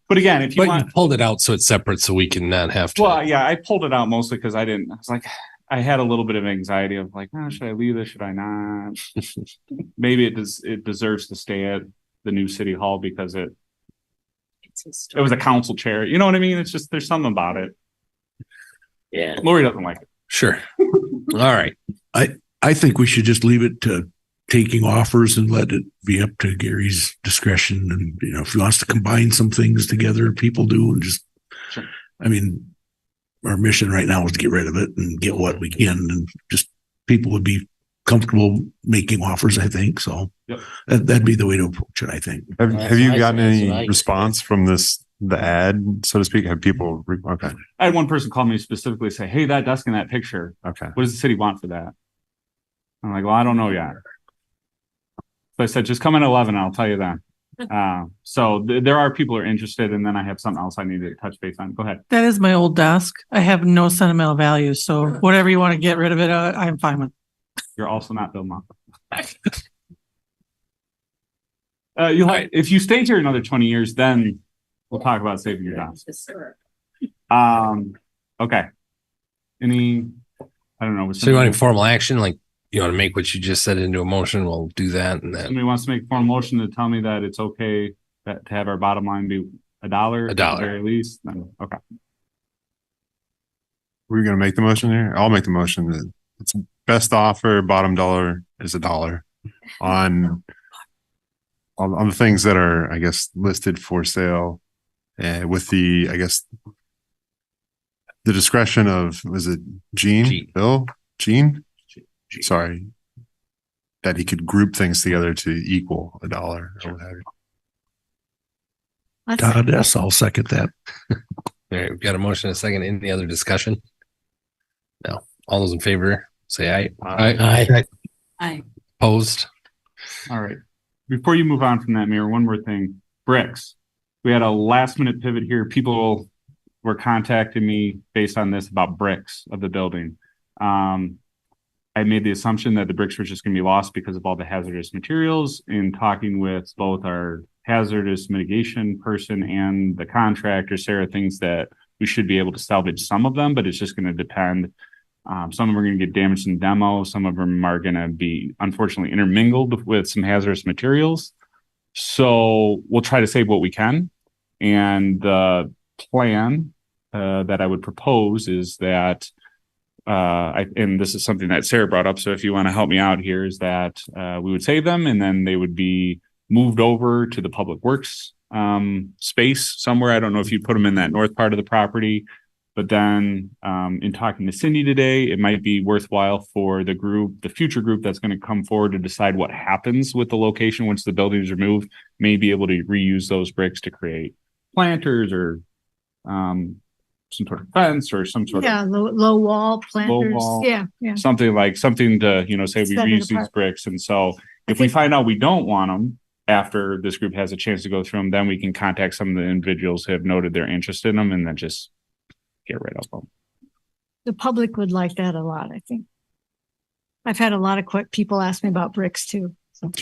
But again, if you want, you pulled it out so it's separate, so we can not have to. Well, yeah, I pulled it out mostly because I was like, I had a little bit of anxiety of like, should I leave this? Should I not? Maybe it deserves to stay at the new city hall because it was a council chair. You know what I mean? It's just, there's something about it. Yeah. Lori doesn't like it. Sure. All right. I think we should just leave it to taking offers and let it be up to Gary's discretion. And, if he wants to combine some things together, people do, and just, sure. I mean, our mission right now is to get rid of it and get what we can, and just people would be comfortable making offers, I think. So yep. That'd be the way to approach it, I think. Have you gotten any response from the ad, so to speak? Have people, okay. I had one person call me specifically say, hey, that desk in that picture, okay, what does the city want for that? I'm like, well, I don't know yet. So I said, just come at 11, I'll tell you then. So there are people who are interested, and then I have something else I need to touch base on. Go ahead. That is my old desk. I have no sentimental value. So whatever you want to get rid of it, I'm fine with. You're also not Bill Moffitt. If you stay here another 20 years, then we'll talk about saving your desk. Okay. I don't know. So you want formal action? Like, you want to make what you just said into a motion? We'll do that. And then somebody wants to make a formal motion to tell me that it's okay to have our bottom line be $1 at the very least. Then, okay. We're going to make the motion here. I'll make the motion that it's best offer, bottom dollar is $1 on the things that are, I guess, listed for sale, with the, I guess, the discretion of, was it Gene? Bill? Gene? Sorry, that he could group things together to equal $1 or what have you. Todd, yes, I'll second that. All right, we've got a motion and a second. Any other discussion? No. All those in favor, say aye. Aye. Aye. Opposed? All right. before you move on from that, Mayor, one more thing. Bricks. We had a last minute pivot here. People were contacting me based on this about bricks of the building. I made the assumption that the bricks were just going to be lost because of all the hazardous materials. In talking with both our hazardous mitigation person and the contractor, Sarah thinks that we should be able to salvage some of them, but it's just going to depend. Some of them are going to get damaged in demo. Some of them are going to be unfortunately intermingled with some hazardous materials. So we'll try to save what we can. And the plan that I would propose is that and this is something that Sarah brought up, so if you want to help me out here, is that we would save them and then they would be moved over to the public works space somewhere. I don't know if you put them in that north part of the property, but then in talking to Cindy today, it might be worthwhile for the future group that's going to come forward to decide what happens with the location once the building is removed, may be able to reuse those bricks to create planters or some sort of fence or some sort of low wall planters. wall. Yeah. Something to, say we Set it reuse these apart. bricks. And so if we find out we don't want them after this group has a chance to go through them, then we can contact some of the individuals who have noted their interest in them and then just get rid of them. The public would like that a lot, I think. I've had a lot of people ask me about bricks too. So.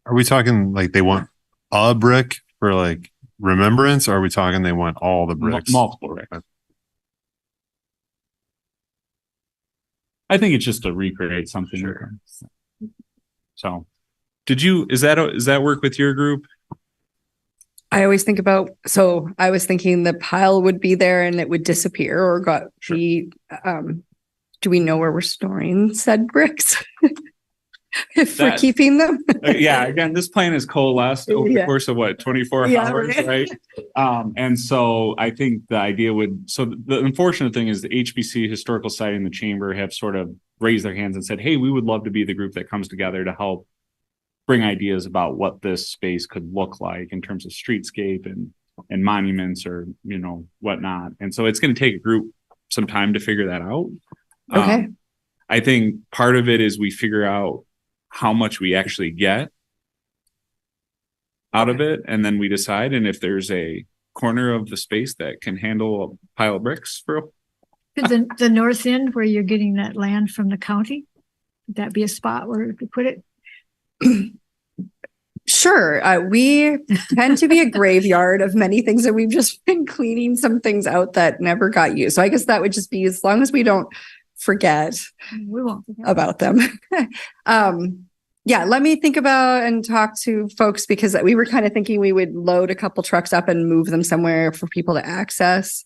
Are we talking like they want a brick for like remembrance, or are we talking they want all the bricks? Multiple bricks. I think it's just to recreate something. Sure. So does that work with your group? I always think about, I was thinking the pile would be there and it would disappear or do we know where we're storing said bricks? If we're keeping them? Again, this plan is coalesced over the course of 24 hours, right? And so I think the idea the unfortunate thing is the HBC Historical Society and the Chamber have sort of raised their hands and said, hey, we would love to be the group that comes together to help bring ideas about what this space could look like in terms of streetscape and monuments or, whatnot. And so it's going to take a group some time to figure that out. Okay. I think part of it is we figure out how much we actually get out of it. And then we decide, and if there's a corner of the space that can handle a pile of bricks the north end where you're getting that land from the county, would that be a spot where to put it? Sure. We tend to be a graveyard of many things, and we've just been cleaning some things out that never got used. So I guess that would just be, as long as we don't forget about them. Let me think about and talk to folks, because we were kind of thinking we would load a couple trucks up and move them somewhere for people to access.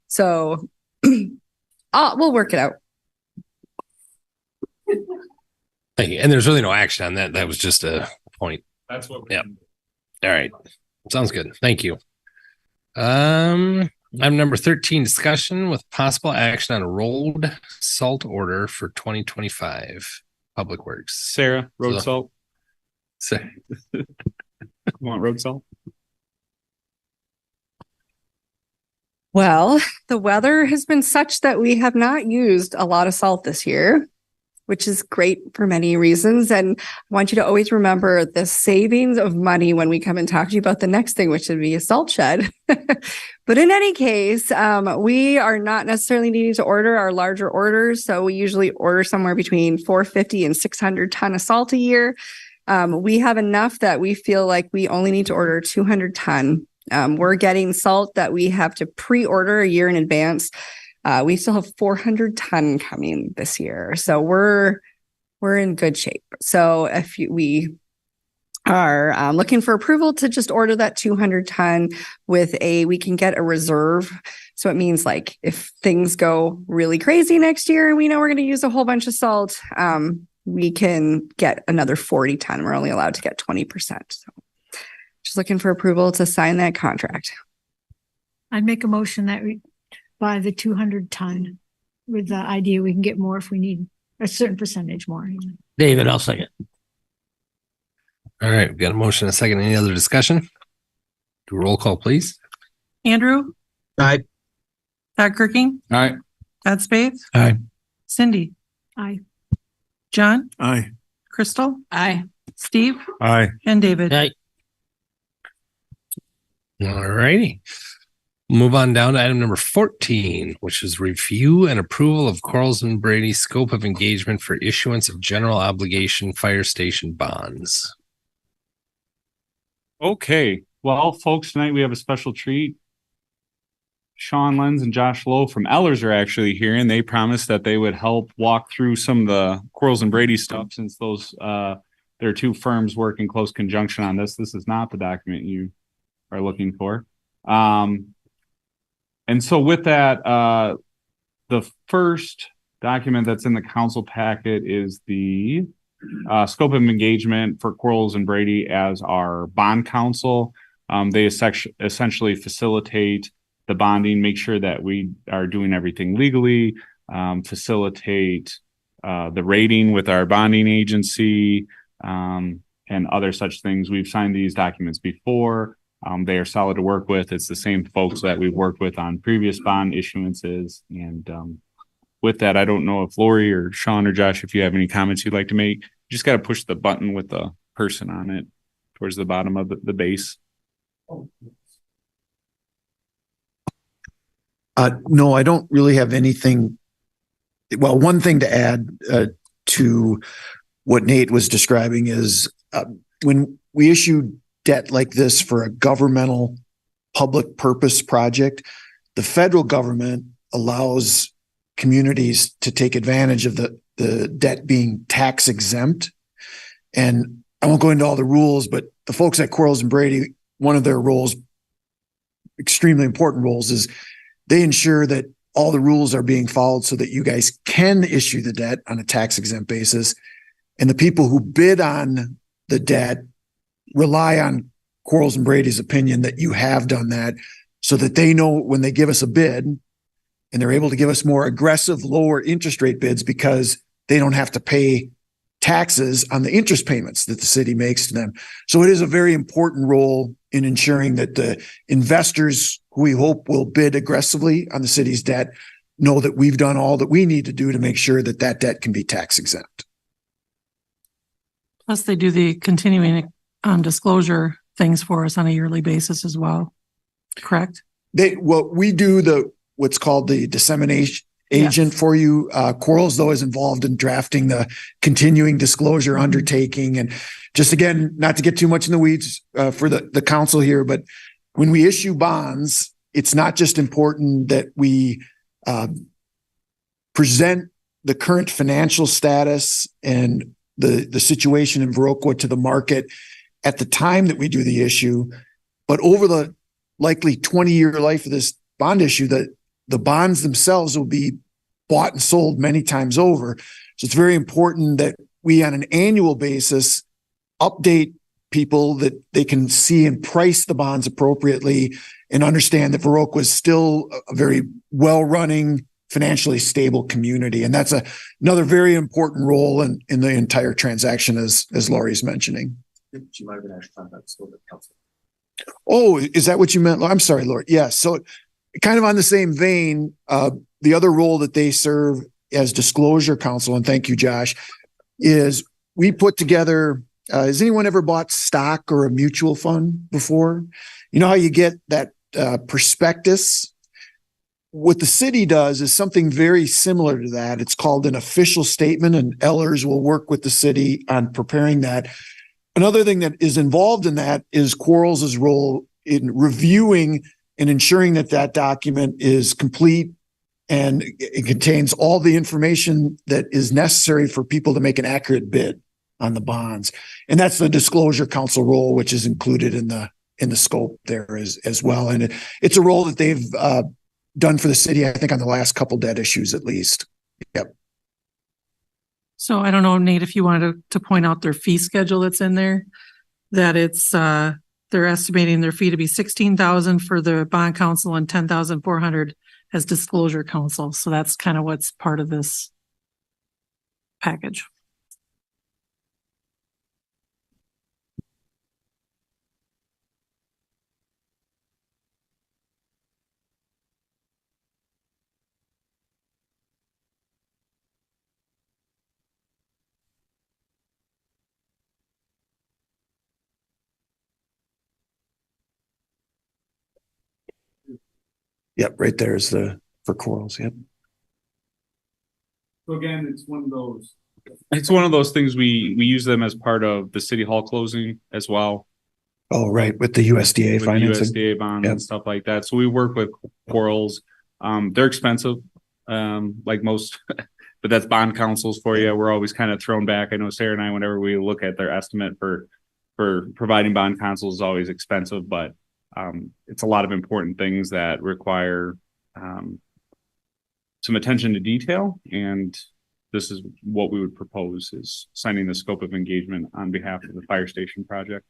So we'll work it out. Thank you. And there's really no action on that. That was just a point. That's what All right. Sounds good. Thank you. Item number 13, discussion with possible action on a rolled salt order for 2025 Public Works. Sarah, road salt. Sarah. Want road salt? Well, the weather has been such that we have not used a lot of salt this year, which is great for many reasons. And I want you to always remember the savings of money when we come and talk to you about the next thing, which would be a salt shed. But in any case, we are not necessarily needing to order our larger orders. So we usually order somewhere between 450 and 600 ton of salt a year. We have enough that we feel like we only need to order 200 ton. We're getting salt that we have to pre-order a year in advance. We still have 400 ton coming this year. So we're in good shape. So if we are looking for approval to just order that 200 ton we can get a reserve. So it means like if things go really crazy next year and we know we're going to use a whole bunch of salt, we can get another 40 ton. We're only allowed to get 20%. So just looking for approval to sign that contract. I'd make a motion that we buy the 200 ton with the idea we can get more if we need a certain percentage more. David, I'll second. All right. We've got a motion and a second. Any other discussion? Do a roll call, please. Andrew? Aye. Todd Kirking? Aye. Todd Spades? Aye. Cindy? Aye. John? Aye. Crystal? Aye. Steve, Aye. and David. Aye. All righty. Move on down to item number 14, which is review and approval of Quarles and Brady scope of engagement for issuance of general obligation fire station bonds. Okay, well, folks, tonight we have a special treat. Sean Lenz and Josh Lowe from Ellers are actually here, and they promised that they would help walk through some of the Quarles and Brady stuff, since those their two firms work in close conjunction on this. This is not the document you are looking for. And so with that, the first document that's in the council packet is the scope of engagement for Quarles and Brady as our bond counsel. They essentially facilitate the bonding, make sure that we are doing everything legally, facilitate the rating with our bonding agency, and other such things. We've signed these documents before. They are solid to work with. It's the same folks that we've worked with on previous bond issuances. And with that, I don't know if Lori or Sean or Josh, if you have any comments you'd like to make. You just got to push the button with the person on it towards the bottom of the base. No, I don't really have anything. Well, one thing to add to what Nate was describing is when we issue debt like this for a governmental public purpose project, the federal government allows communities to take advantage of the debt being tax exempt. And I won't go into all the rules, but the folks at Quarles and Brady, one of their roles, extremely important roles, is they ensure that all the rules are being followed so that you guys can issue the debt on a tax exempt basis. And the people who bid on the debt rely on Quarles and Brady's opinion that you have done that, so that they know when they give us a bid, and they're able to give us more aggressive, lower interest rate bids because they don't have to pay taxes on the interest payments that the city makes to them. So it is a very important role in ensuring that the investors who we hope will bid aggressively on the city's debt know that we've done all that we need to do to make sure that that debt can be tax exempt. Plus, they do the continuing disclosure things for us on a yearly basis as well. Correct? We do what's called the dissemination agent for you. Quarles, though, is involved in drafting the continuing disclosure undertaking. And just again, not to get too much in the weeds for the council here, but when we issue bonds, it's not just important that we present the current financial status and the situation in Viroqua to the market at the time that we do the issue, but over the likely 20-year life of this bond issue, the bonds themselves will be bought and sold many times over. So it's very important that we, on an annual basis, update people that they can see and price the bonds appropriately and understand that Viroqua is still a very well-running, financially stable community. And that's another very important role in the entire transaction, as Lori's mentioning. She might have been actually talking about the scope of council. Oh, is that what you meant? I'm sorry, Lori. Yes. So kind of on the same vein, the other role that they serve as disclosure counsel, and thank you, Josh, is we put together, has anyone ever bought stock or a mutual fund before? You know how you get that prospectus? What the city does is something very similar to that. It's called an official statement, and Ellers will work with the city on preparing that. Another thing that is involved in that is Quarles' role in reviewing and ensuring that that document is complete and it contains all the information that is necessary for people to make an accurate bid on the bonds. And that's the disclosure council role, which is included in the scope there as well. And it's a role that they've done for the city, I think, on the last couple debt issues at least. Yep. So I don't know, Nate, if you wanted to point out their fee schedule that's in there, that it's they're estimating their fee to be $16,000 for the bond counsel and $10,400 as disclosure counsel. So that's kind of what's part of this package. Yep, right there is for corals. Yep. So again, it's one of those things we use them as part of the city hall closing as well. Oh, right, with the USDA With financing. the USDA bonds Yep. and stuff like that. So we work with corals. They're expensive, like most, but that's bond councils for you. We're always kind of thrown back. I know Sarah and I, whenever we look at their estimate for providing bond counsel is always expensive, but it's a lot of important things that require some attention to detail. And this is what we would propose, is signing the scope of engagement on behalf of the fire station project.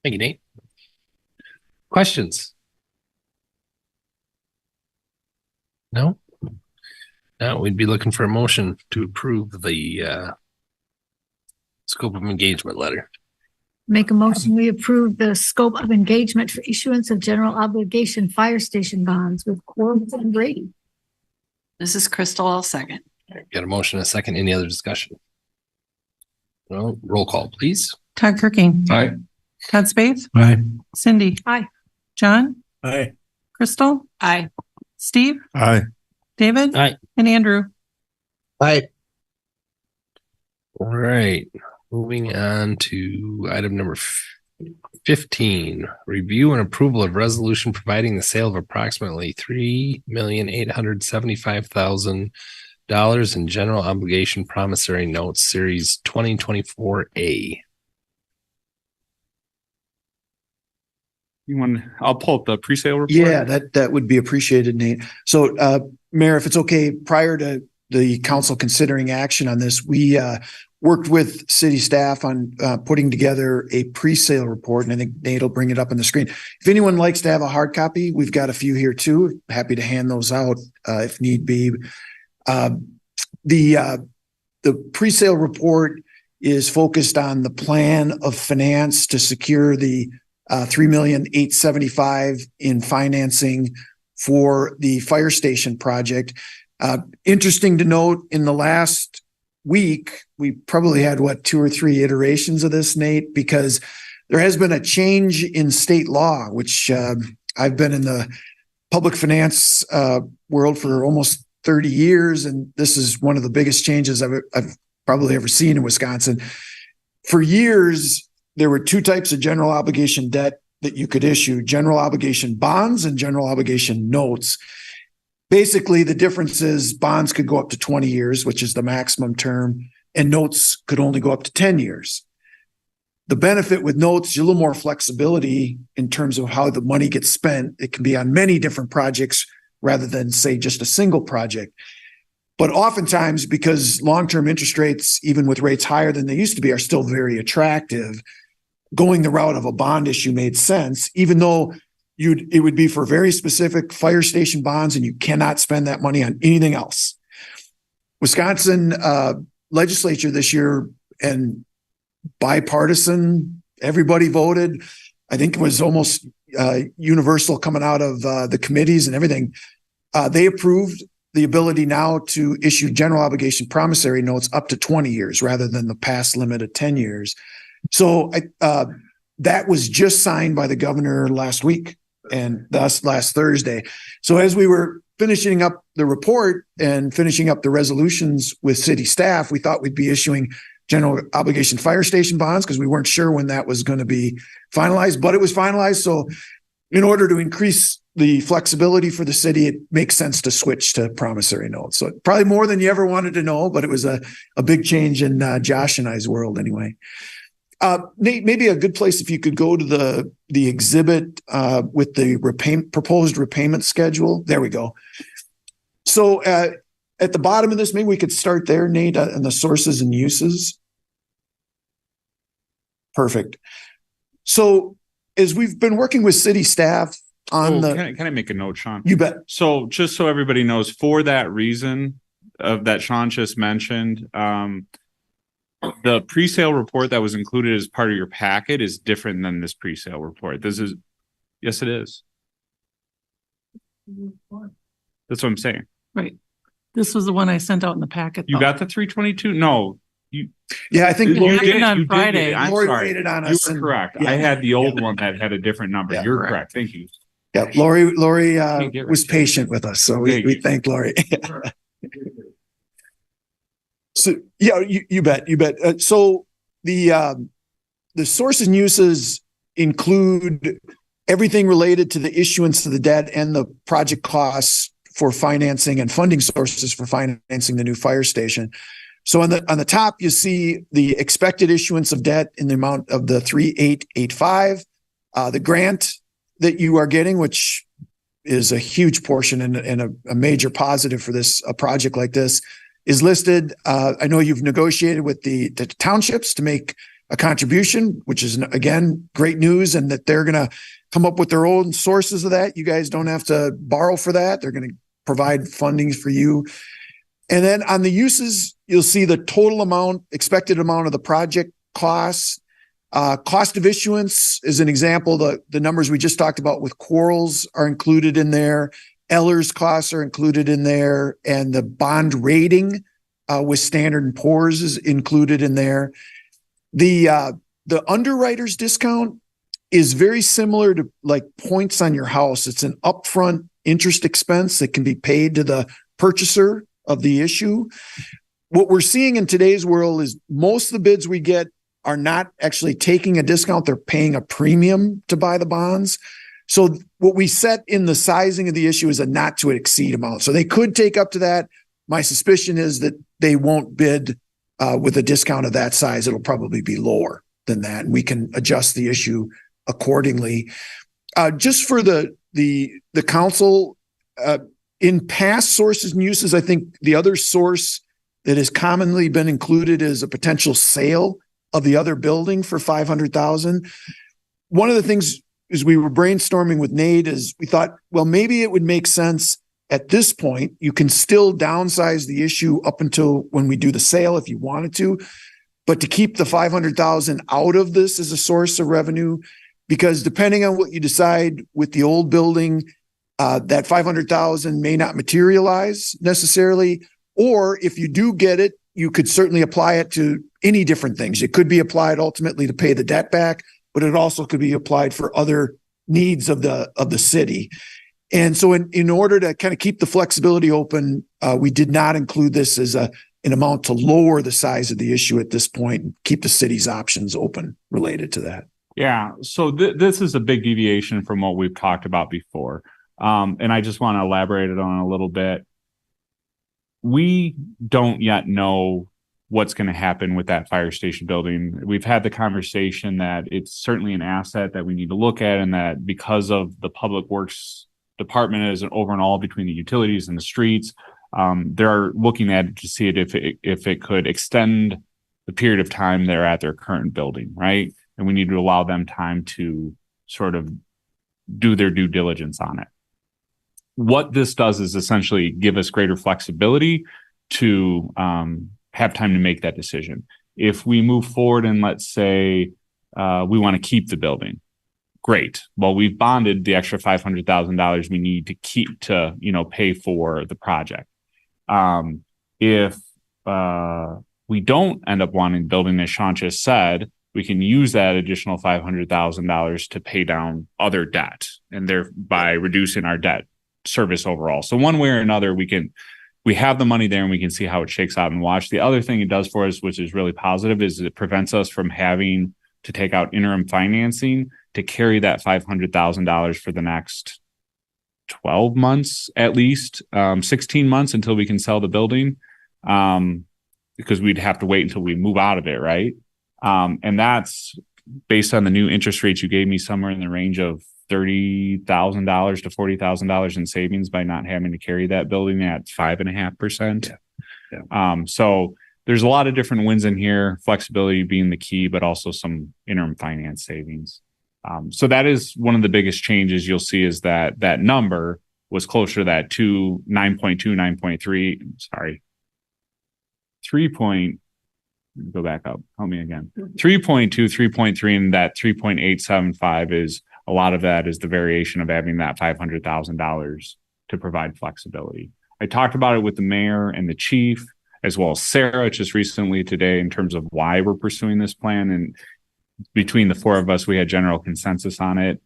Thank you, Nate. Questions? No? Now we'd be looking for a motion to approve the scope of engagement letter. Make a motion, we approve the scope of engagement for issuance of general obligation fire station bonds with Corbett and Brady. This is Crystal. I'll second. Got a motion and a second. Any other discussion? No, roll call, please. Todd Kirking. Aye. Todd Spaeth. Aye. Cindy. Aye. John. Aye. Crystal. Aye. Steve. Aye. David. Aye. And Andrew. Aye. All right. Moving on to item number 15, review and approval of resolution providing the sale of approximately $3,875,000 in general obligation promissory notes, series 2024A. I'll pull up the pre-sale report. Yeah, that would be appreciated, Nate. So, Mayor, if it's okay, prior to the council considering action on this, we worked with city staff on putting together a pre-sale report, and I think Nate will bring it up on the screen. If anyone likes to have a hard copy, we've got a few here too. Happy to hand those out if need be. The pre-sale report is focused on the plan of finance to secure the $3,875,000 in financing for the fire station project. Interesting to note, in the last week, we probably had 2 or 3 iterations of this, Nate, because there has been a change in state law, which I've been in the public finance world for almost 30 years, and this is one of the biggest changes I've probably ever seen in Wisconsin. For years, there were 2 types of general obligation debt that you could issue: general obligation bonds and general obligation notes. Basically, the difference is bonds could go up to 20 years, which is the maximum term, and notes could only go up to 10 years. The benefit with notes, you're a little more flexibility in terms of how the money gets spent. It can be on many different projects rather than, say, just a single project. But oftentimes, because long-term interest rates, even with rates higher than they used to be, are still very attractive, going the route of a bond issue made sense, even though it would be for very specific fire station bonds, and you cannot spend that money on anything else. Wisconsin legislature this year, and bipartisan, everybody voted. I think it was almost universal coming out of the committees and everything. They approved the ability now to issue general obligation promissory notes up to 20 years rather than the past limit of 10 years. So that was just signed by the governor last week, and thus last Thursday. So as we were finishing up the report and finishing up the resolutions with city staff, we thought we'd be issuing general obligation fire station bonds because we weren't sure when that was going to be finalized, but it was finalized. So in order to increase the flexibility for the city, it makes sense to switch to promissory notes. So probably more than you ever wanted to know, but it was a big change in Josh and I's world anyway. Nate, maybe a good place if you could go to the exhibit with the proposed repayment schedule. There we go. So at the bottom of this, maybe we could start there, Nate, and the sources and uses. Perfect. So as we've been working with city staff on can I make a note, Sean? You bet. So just so everybody knows, for that reason that Sean just mentioned, the pre-sale report that was included as part of your packet is different than this pre-sale report. Yes, it is. That's what I'm saying. Right. This was the one I sent out in the packet. You got the 322? No, Yeah, I think You Lori, did- on you did Friday. get it. I'm Lori sorry. waited on You us. were and- correct. yeah. I had the old one that had a different number. Yeah, You're correct. Thank you. Yeah, Lori Can't get was right. patient with us, so we thank Lori. So yeah, you bet. So the sources and uses include everything related to the issuance of the debt and the project costs for financing and funding sources for financing the new fire station. So on the top, you see the expected issuance of debt in the amount of the 3,885, the grant that you are getting, which is a huge portion and a major positive for this a project like this, is listed. I know you've negotiated with the townships to make a contribution, which is again great news, and that they're going to come up with their own sources of that. You guys don't have to borrow for that. They're going to provide funding for you. And then on the uses, you'll see the total amount, expected amount of the project costs. Cost of issuance is an example. The numbers we just talked about with Quarles are included in there. Eller's costs are included in there. And the bond rating with Standard & Poor's is included in there. The underwriter's discount is very similar to like points on your house. It's an upfront interest expense that can be paid to the purchaser of the issue. What we're seeing in today's world is most of the bids we get are not actually taking a discount. They're paying a premium to buy the bonds. So what we set in the sizing of the issue is a not to exceed amount. So they could take up to that. My suspicion is that they won't bid with a discount of that size. It'll probably be lower than that. And we can adjust the issue accordingly. Just for the council, in past sources and uses, I think the other source that has commonly been included is a potential sale of the other building for $500,000. One of the things as we were brainstorming with Nate is we thought, well, maybe it would make sense at this point. You can still downsize the issue up until when we do the sale if you wanted to, but to keep the $500,000 out of this as a source of revenue, because depending on what you decide with the old building, that $500,000 may not materialize necessarily. Or if you do get it, you could certainly apply it to any different things. It could be applied ultimately to pay the debt back, but it also could be applied for other needs of the city. And so in order to kind of keep the flexibility open, we did not include this as an amount to lower the size of the issue at this point and keep the city's options open related to that. Yeah. So this is a big deviation from what we've talked about before. And I just want to elaborate on it a little bit. We don't yet know what's going to happen with that fire station building. We've had the conversation that it's certainly an asset that we need to look at, and that because of the public works department as an over and all between the utilities and the streets, they're looking at it to see if it could extend the period of time they're at their current building, right? And we need to allow them time to sort of do their due diligence on it. What this does is essentially give us greater flexibility to have time to make that decision. If we move forward and let's say we want to keep the building, great. Well, we've bonded the extra $500,000 we need to keep to, pay for the project. If we don't end up wanting the building, as Sean just said, we can use that additional $500,000 to pay down other debt and thereby reducing our debt service overall. So one way or another, we have the money there and we can see how it shakes out and watch. The other thing it does for us, which is really positive, is it prevents us from having to take out interim financing to carry that $500,000 for the next 12 months, at least 16 months until we can sell the building, because we'd have to wait until we move out of it. Right. And that's based on the new interest rates you gave me, somewhere in the range of $30,000 to $40,000 in savings by not having to carry that building at 5.5%. Yeah. So there's a lot of different wins in here, flexibility being the key, but also some interim finance savings. So that is one of the biggest changes you'll see, is that number was closer to that 9.2, 9.3. Sorry. 3. Go back up. Help me again. 3.2, 3.3, and that 3.875 is a lot of that is the variation of having that $500,000 to provide flexibility. I talked about it with the mayor and the chief, as well as Sarah just recently today in terms of why we're pursuing this plan. And between the four of us, we had general consensus on it.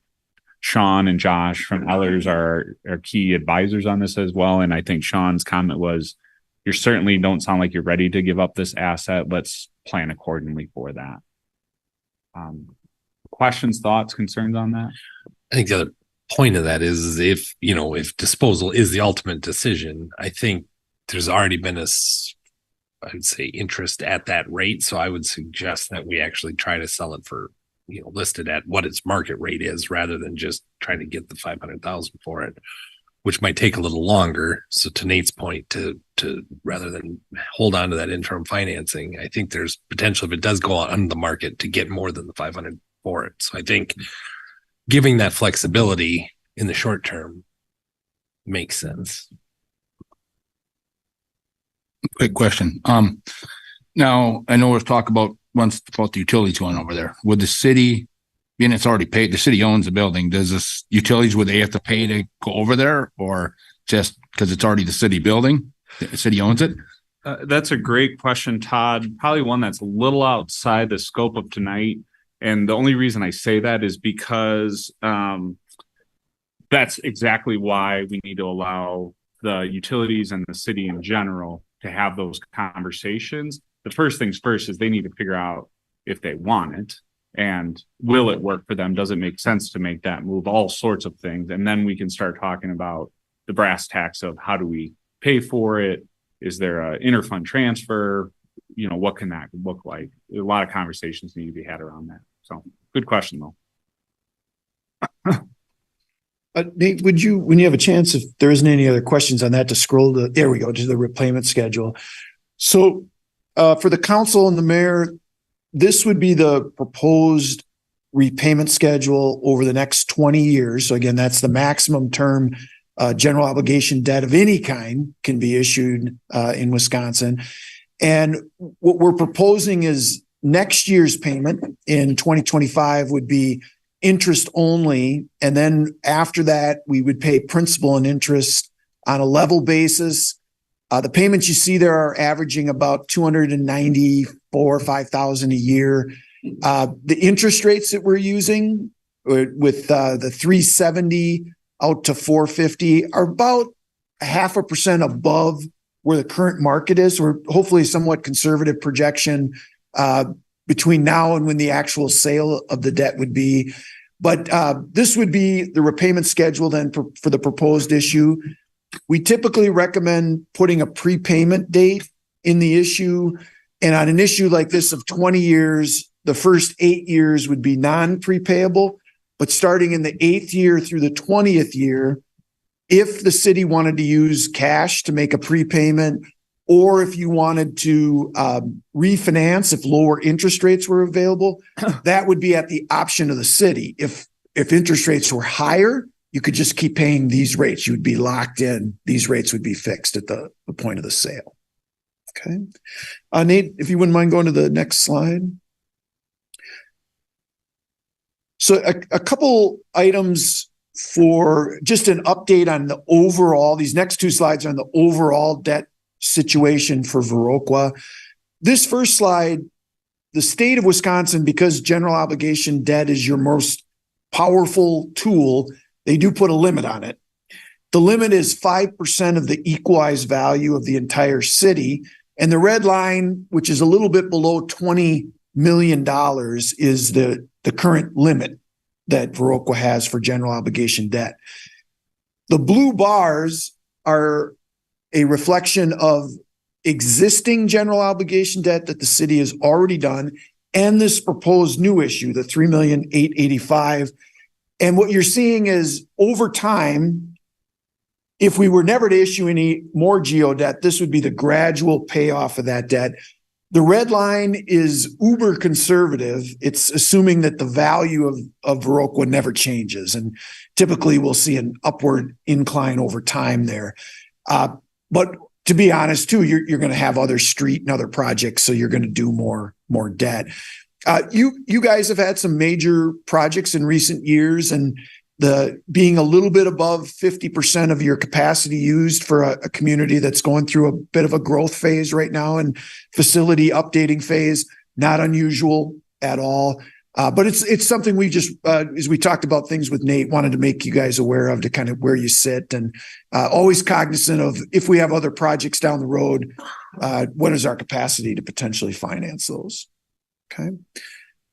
Sean and Josh from Ellers are key advisors on this as well. And I think Sean's comment was, you certainly don't sound like you're ready to give up this asset. Let's plan accordingly for that. Questions, thoughts, concerns on that? I think the other point of that is if disposal is the ultimate decision, I think there's already been I would say interest at that rate. So I would suggest that we actually try to sell it for, listed at what its market rate is rather than just trying to get the 500,000 for it, which might take a little longer. So to Nate's point, to rather than hold on to that interim financing, I think there's potential if it does go on the market to get more than the 500 for it. So I think giving that flexibility in the short term makes sense. Quick question. Now I know we've talked about the utilities going over there. Would the city, being it's already paid, the city owns the building, does this utilities, would they have to pay to go over there, or just because it's already the city building, the city owns it? That's a great question, Todd. Probably one that's a little outside the scope of tonight. And the only reason I say that is because that's exactly why we need to allow the utilities and the city in general to have those conversations. The first things first is they need to figure out if they want it and will it work for them? Does it make sense to make that move? All sorts of things. And then we can start talking about the brass tacks of how do we pay for it? Is there an interfund transfer? What can that look like? A lot of conversations need to be had around that. So good question though. Nate, would you, when you have a chance, if there isn't any other questions on that, to scroll to, there we go, to the repayment schedule. So for the council and the mayor, this would be the proposed repayment schedule over the next 20 years. So again, that's the maximum term general obligation debt of any kind can be issued in Wisconsin. And what we're proposing is next year's payment in 2025 would be interest only. And then after that, we would pay principal and interest on a level basis. The payments you see there are averaging about $294,000 or $5,000 a year. The interest rates that we're using with the 370 out to 450 are about 0.5% above where the current market is, or hopefully somewhat conservative projection between now and when the actual sale of the debt would be. But this would be the repayment schedule then for the proposed issue. We typically recommend putting a prepayment date in the issue. And on an issue like this of 20 years, the first 8 years would be non-prepayable. But starting in the 8th year through the 20th year, if the city wanted to use cash to make a prepayment, or if you wanted to refinance, if lower interest rates were available, that would be at the option of the city. If interest rates were higher, you could just keep paying these rates. You would be locked in. These rates would be fixed at the point of the sale. Okay. Nate, if you wouldn't mind going to the next slide. So a couple items for just an update on the overall, these next two slides are on the overall debt situation for Viroqua. This first slide, the state of Wisconsin, because general obligation debt is your most powerful tool, they do put a limit on it. The limit is 5% of the equalized value of the entire city. And the red line, which is a little bit below $20 million, is the current limit that Viroqua has for general obligation debt. The blue bars are a reflection of existing general obligation debt that the city has already done and this proposed new issue, the $3,885,000. And what you're seeing is over time, if we were never to issue any more geo debt, this would be the gradual payoff of that debt. The red line is uber conservative. It's assuming that the value of Viroqua never changes. And typically we'll see an upward incline over time there. But to be honest too, you're going to have other street and other projects. So you're going to do more debt. You guys have had some major projects in recent years, and the being a little bit above 50% of your capacity used for a community that's going through a bit of a growth phase right now and facility updating phase, not unusual at all. But it's something we just, as we talked about things with Nate, wanted to make you guys aware of, to kind of where you sit, and always cognizant of, if we have other projects down the road, what is our capacity to potentially finance those? Okay.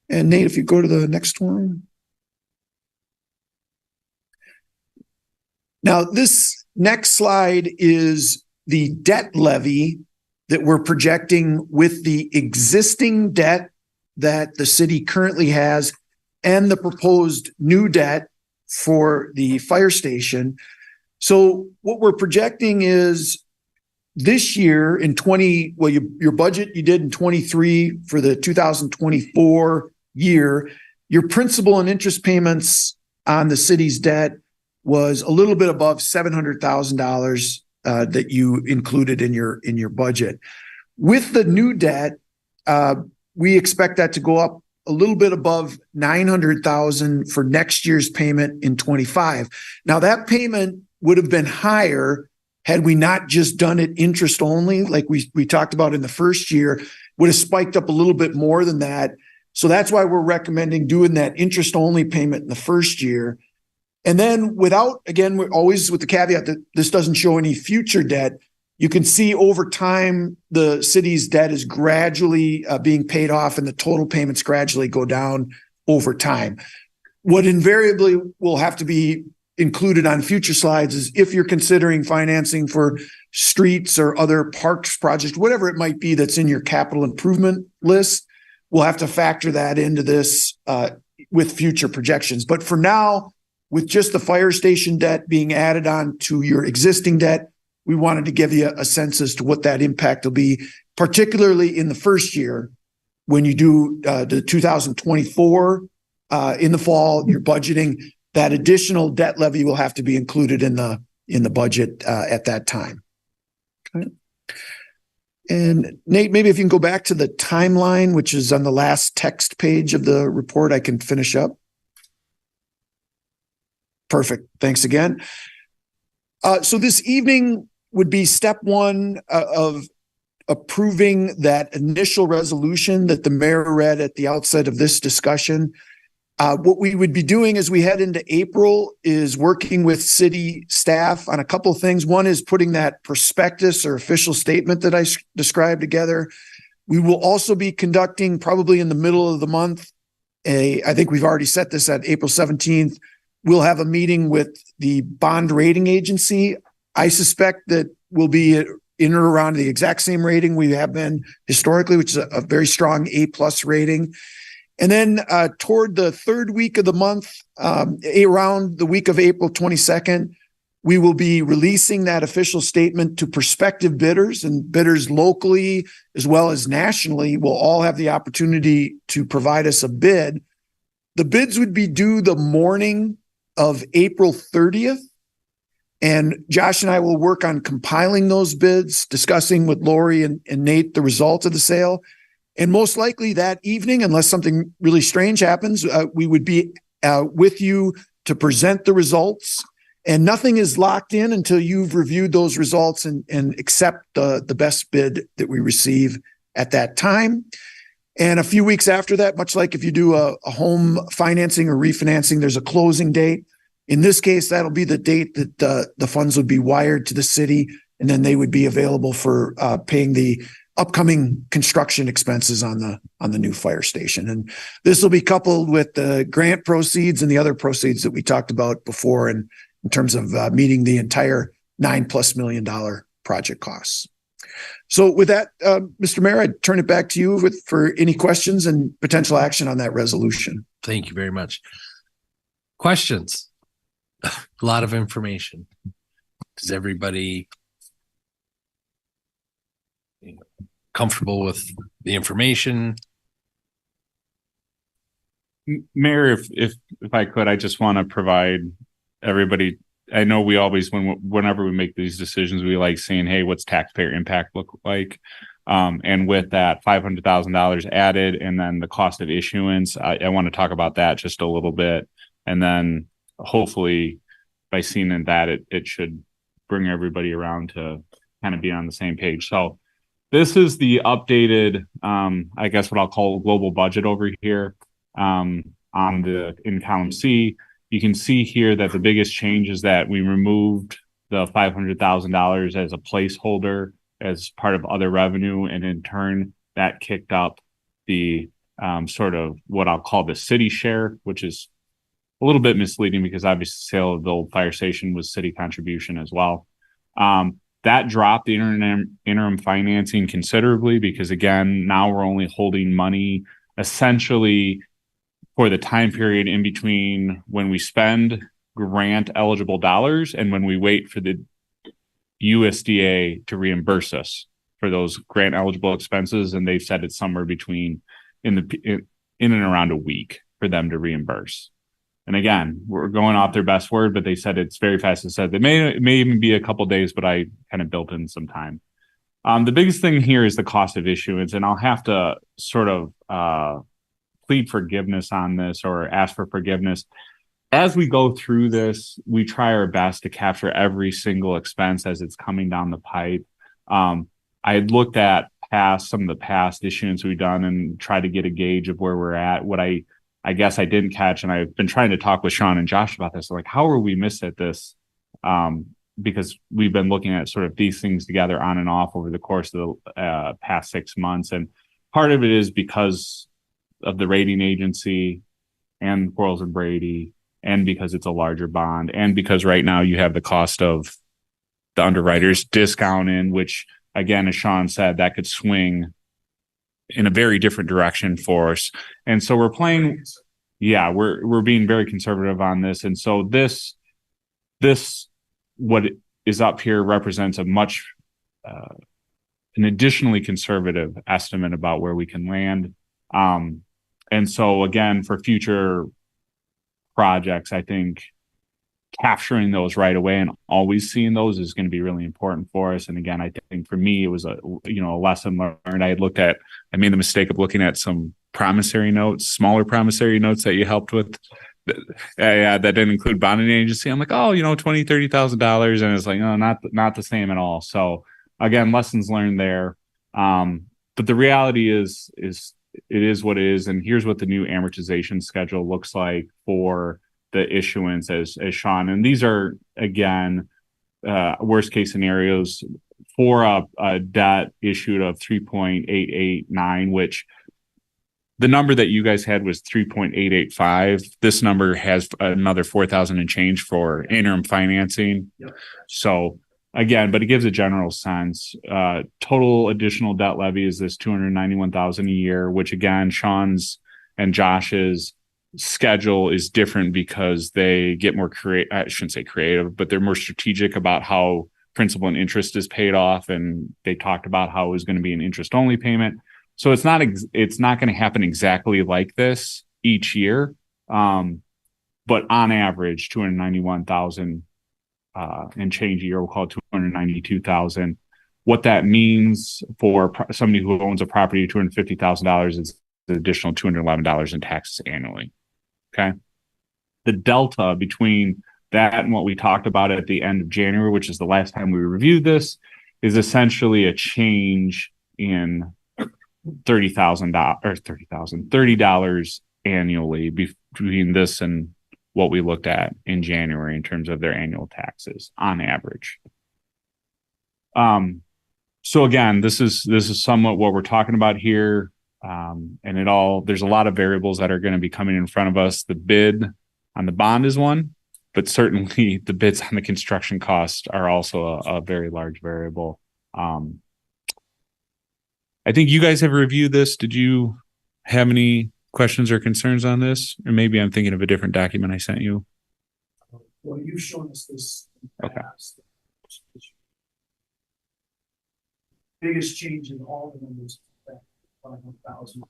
And Nate, if you go to the next one. Now, this next slide is the debt levy that we're projecting with the existing debt that the city currently has and the proposed new debt for the fire station. So what we're projecting is this year in your budget you did in 23 for the 2024 year, your principal and interest payments on the city's debt was a little bit above $700,000 that you included in your budget. With the new debt, we expect that to go up a little bit above $900,000 for next year's payment in 25. Now, that payment would have been higher had we not just done it interest only, like we talked about in the first year. Would have spiked up a little bit more than that. So that's why we're recommending doing that interest only payment in the first year. And then again, we're always with the caveat that this doesn't show any future debt. You can see over time, the city's debt is gradually being paid off, and the total payments gradually go down over time. What invariably will have to be included on future slides is, if you're considering financing for streets or other parks projects, whatever it might be that's in your capital improvement list, we'll have to factor that into this with future projections. But for now, with just the fire station debt being added on to your existing debt, we wanted to give you a sense as to what that impact will be, particularly in the first year when you do the 2024 in the fall, you're budgeting. That additional debt levy will have to be included in the budget at that time. Okay. And Nate, maybe if you can go back to the timeline, which is on the last text page of the report, I can finish up. Perfect. Thanks again. So this evening would be step one of approving that initial resolution that the mayor read at the outset of this discussion. What we would be doing as we head into April is working with city staff on a couple of things. One is putting that prospectus or official statement that I described together. We will also be conducting, probably in the middle of the month, I think we've already set this at April 17th, we'll have a meeting with the bond rating agency. I suspect that we'll be in or around the exact same rating we have been historically, which is a very strong A+ rating. And then toward the third week of the month, around the week of April 22nd, we will be releasing that official statement to prospective bidders, and bidders locally as well as nationally will all have the opportunity to provide us a bid. The bids would be due the morning of April 30th. And Josh and I will work on compiling those bids, discussing with Lori and Nate the result of the sale. And most likely that evening, unless something really strange happens, we would be with you to present the results. And nothing is locked in until you've reviewed those results and accept the best bid that we receive at that time. And a few weeks after that, much like if you do a home financing or refinancing, there's a closing date. In this case, that'll be the date that the funds would be wired to the city, and then they would be available for paying the upcoming construction expenses on the new fire station. And this will be coupled with the grant proceeds and the other proceeds that we talked about before, and in terms of meeting the entire $9+ million project costs. So with that, Mr. Mayor, I'd turn it back to you for any questions and potential action on that resolution. Thank you very much. Questions? A lot of information. Is everybody comfortable with the information? Mayor, if I could, I just want to provide everybody. I know we always, whenever we make these decisions, we like saying, hey, what's taxpayer impact look like? And with that $500,000 added, and then the cost of issuance, I want to talk about that just a little bit. And then hopefully by seeing that, it should bring everybody around to kind of be on the same page. So this is the updated, I guess what I'll call global budget over here. In column C, you can see here that the biggest change is that we removed the $500,000 as a placeholder as part of other revenue, and in turn that kicked up the sort of what I'll call the city share, which is a little bit misleading because obviously the sale of the old fire station was city contribution as well. That dropped the interim financing considerably because, again, now we're only holding money essentially for the time period in between when we spend grant eligible dollars and when we wait for the USDA to reimburse us for those grant eligible expenses. And they've said it's somewhere between in and around a week for them to reimburse. And again, we're going off their best word, but they said it's very fast. It said it may even be a couple days, but I kind of built in some time. The biggest thing here is the cost of issuance, and I'll have to sort of plead forgiveness on this or ask for forgiveness. As we go through this, we try our best to capture every single expense as it's coming down the pipe. I had looked at some of the past issuance we've done and tried to get a gauge of where we're at. What I guess I didn't catch, and I've been trying to talk with Sean and Josh about this. Like, how are we missed at this? Because we've been looking at sort of these things together on and off over the course of the past 6 months. And part of it is because of the rating agency and Quarles and Brady, and because it's a larger bond, and because right now you have the cost of the underwriters discount in, which, again, as Sean said, that could swing in a very different direction for us. And so we're being very conservative on this. And so this what is up here represents a much an additionally conservative estimate about where we can land. And so again, for future projects, I think capturing those right away and always seeing those is going to be really important for us. And again, I think for me, it was a lesson learned. I made the mistake of looking at some promissory notes, smaller promissory notes that you helped with. That didn't include bonding agency. I'm like, $20,000, $30,000. And it's like, no, not the same at all. So again, lessons learned there. But the reality is it is what it is. And here's what the new amortization schedule looks like for the issuance as Sean. And these are, again, worst case scenarios for a debt issued of 3.889, which the number that you guys had was 3.885. This number has another 4,000 and change for interim financing. Yep. So again, but it gives a general sense. Total additional debt levy is this 291,000 a year, which again, Sean's and Josh's schedule is different because they get more creative. I shouldn't say creative, but they're more strategic about how principal and interest is paid off. And they talked about how it was going to be an interest only payment. So it's not going to happen exactly like this each year. But on average, 291,000 and change a year, we'll call it 292,000. What that means for somebody who owns a property, $250,000 is the additional $211 in taxes annually. Okay. The delta between that and what we talked about at the end of January, which is the last time we reviewed this, is essentially a change in $30 annually between this and what we looked at in January in terms of their annual taxes on average. So again, this is somewhat what we're talking about here. And there's a lot of variables that are going to be coming in front of us. The bid on the bond is one, but certainly the bids on the construction cost are also a very large variable. I think you guys have reviewed this. Did you have any questions or concerns on this? Or maybe I'm thinking of a different document I sent you. Well, you've shown us this in the past. Biggest change in all the numbers, 500,000.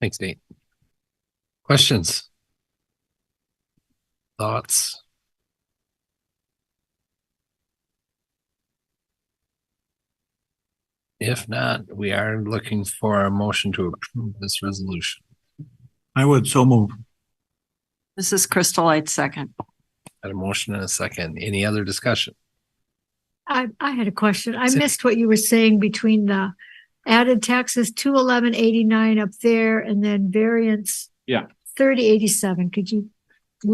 Thanks, Nate. Questions? Thoughts? If not, we are looking for a motion to approve this resolution. I would so move. This is Crystal Light second. Got a motion and a second. Any other discussion? I had a question. I missed what you were saying between the added taxes, 211.89 up there, and then variance. Yeah. 30.87. Could you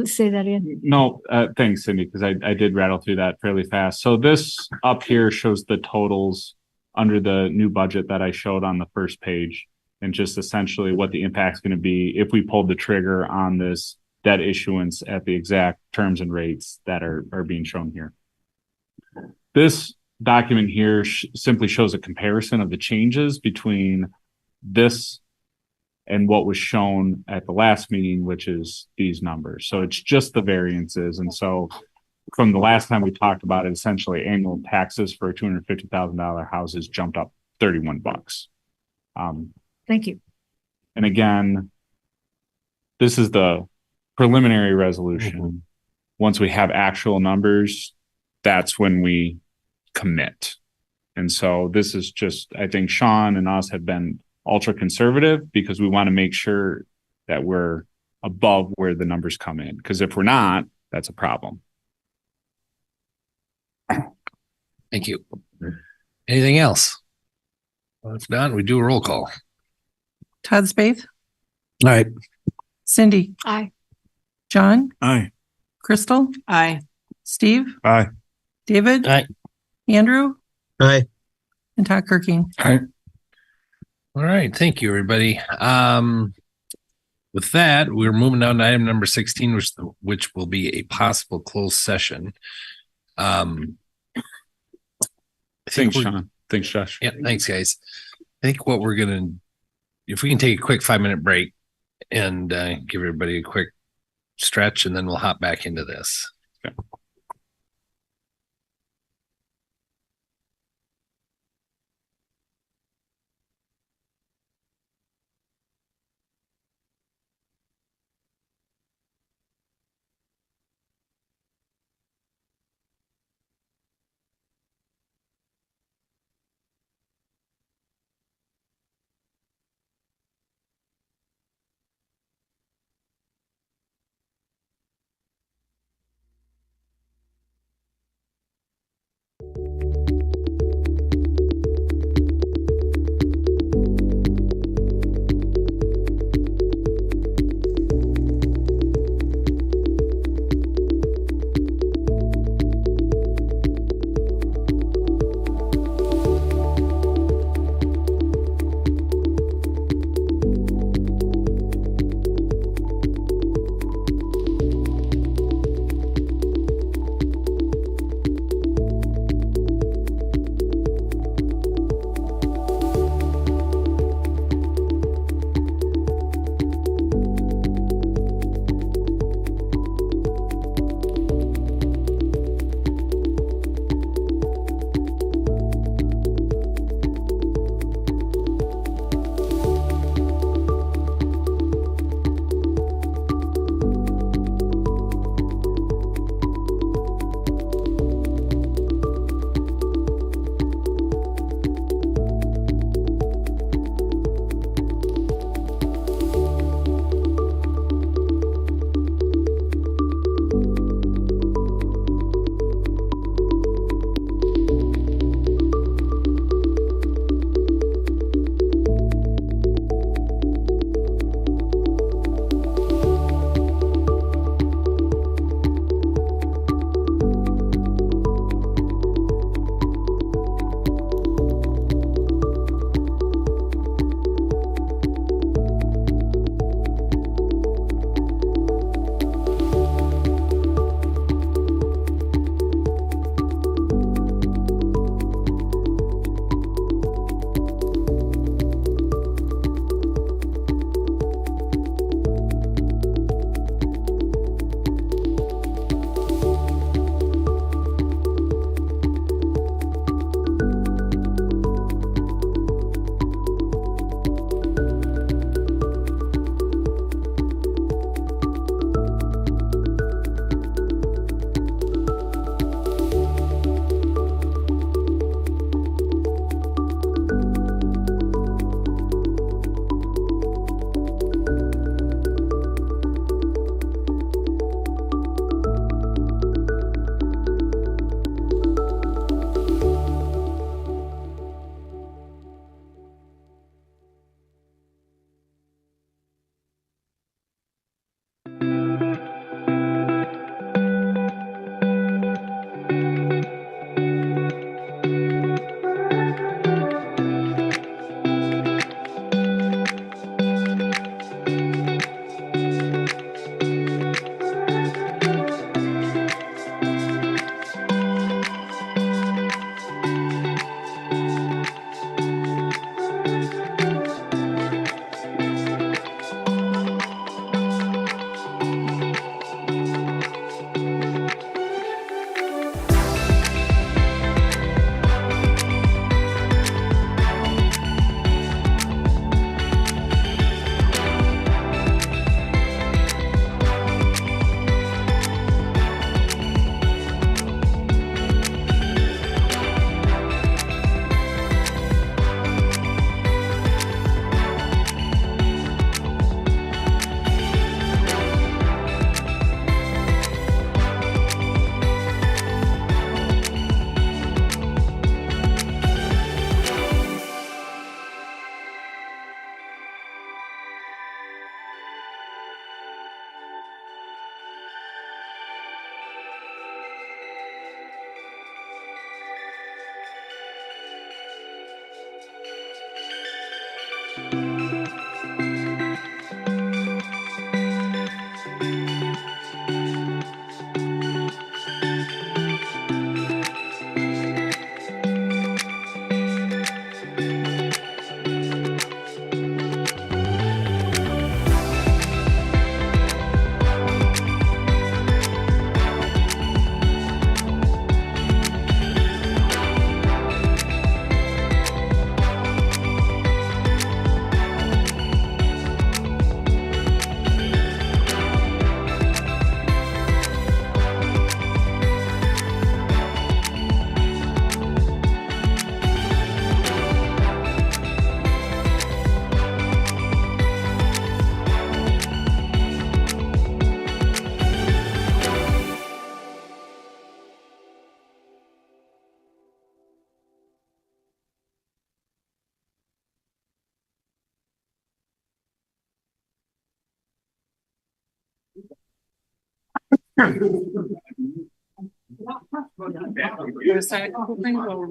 say that again? No, thanks, Cindy, because I did rattle through that fairly fast. So this up here shows the totals under the new budget that I showed on the first page, and just essentially what the impact's going to be if we pulled the trigger on this debt issuance at the exact terms and rates that are being shown here. This document here simply shows a comparison of the changes between this and what was shown at the last meeting, which is these numbers. So it's just the variances. And so from the last time we talked about it, essentially annual taxes for a $250,000 house has jumped up $31. Thank you. And again, this is the preliminary resolution. Mm-hmm. Once we have actual numbers, that's when we commit. And so this is just, I think Sean and us have been ultra conservative because we want to make sure that we're above where the numbers come in. Because if we're not, that's a problem. Thank you. Anything else? Well, if not, we do a roll call. Todd Spaeth. Aye. Cindy. Aye. John. Aye. Crystal. Aye. Steve. Aye. David. Aye. Andrew. Aye. And Todd Kirking. Aye. All right. Thank you, everybody. With that, we're moving down to item number 16, which will be a possible closed session. Thanks, Sean. Thanks, Josh. Yeah, thanks, guys. I think what we're gonna, if we can take a quick 5-minute break and give everybody a quick stretch, and then we'll hop back into this. Okay.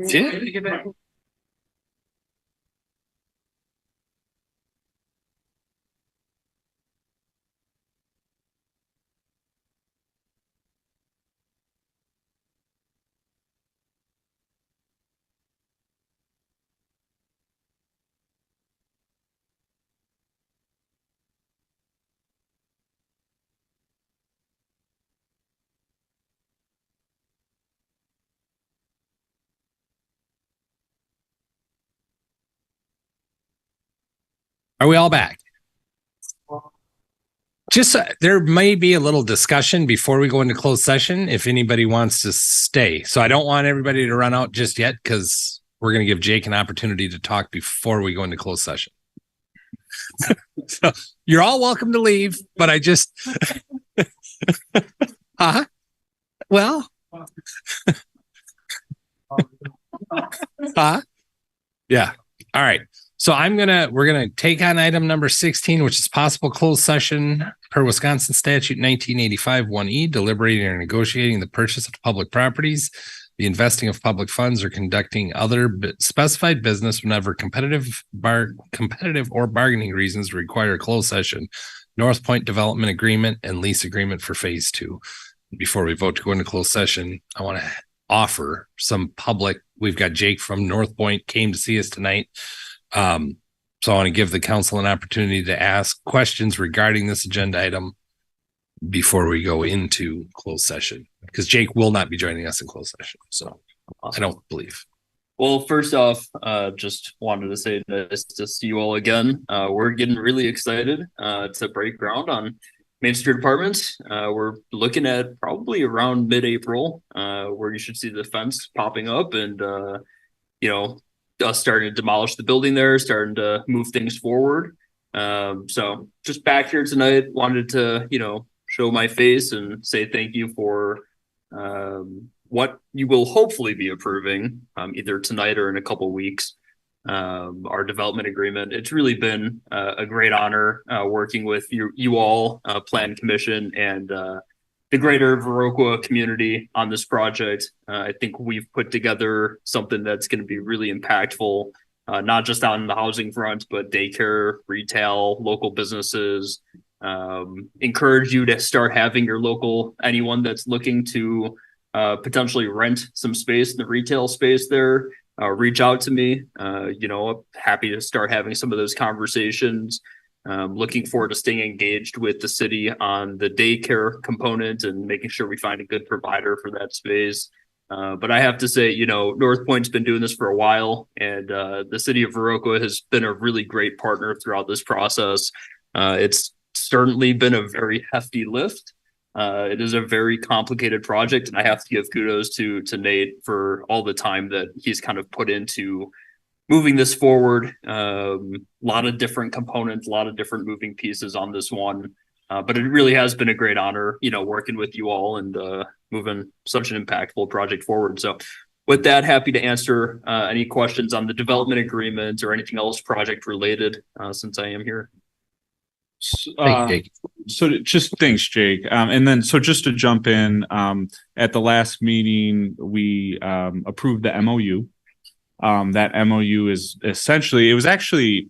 Yeah. Are we all back? Just there may be a little discussion before we go into closed session if anybody wants to stay. So I don't want everybody to run out just yet because we're going to give Jake an opportunity to talk before we go into closed session. So you're all welcome to leave, but I just well yeah. All right. So we're gonna take on item number 16, which is possible closed session per Wisconsin statute 1985 1E, deliberating or negotiating the purchase of public properties, the investing of public funds, or conducting other specified business whenever competitive or bargaining reasons require closed session. North Point Development Agreement and lease agreement for phase 2. Before we vote to go into closed session, I want to offer some public. We've got Jake from North Point came to see us tonight. So I want to give the council an opportunity to ask questions regarding this agenda item before we go into closed session, because Jake will not be joining us in closed session. So I don't believe. Well, first off, just wanted to say nice to see you all again. We're getting really excited to break ground on Main Street Apartments. We're looking at probably around mid-April, where you should see the fence popping up and, us starting to demolish the building there, starting to move things forward. So just back here tonight, wanted to, show my face and say thank you for what you will hopefully be approving either tonight or in a couple of weeks. Our development agreement. It's really been a great honor working with you all, Plan Commission, and the greater Viroqua community on this project. I think we've put together something that's going to be really impactful, not just on the housing front, but daycare, retail, local businesses. Encourage you to start having your local, anyone that's looking to potentially rent some space in the retail space there, reach out to me. Happy to start having some of those conversations. Looking forward to staying engaged with the city on the daycare component and making sure we find a good provider for that space. But I have to say, North Point's been doing this for a while, and the city of Viroqua has been a really great partner throughout this process. It's certainly been a very hefty lift. It is a very complicated project, and I have to give kudos to Nate for all the time that he's kind of put into moving this forward. A lot of different components, a lot of different moving pieces on this one. But it really has been a great honor, working with you all and moving such an impactful project forward. So with that, happy to answer any questions on the development agreement or anything else project related since I am here. So just thanks, Jake. And then, so just to jump in, at the last meeting, we approved the MOU. That MOU is essentially, it was actually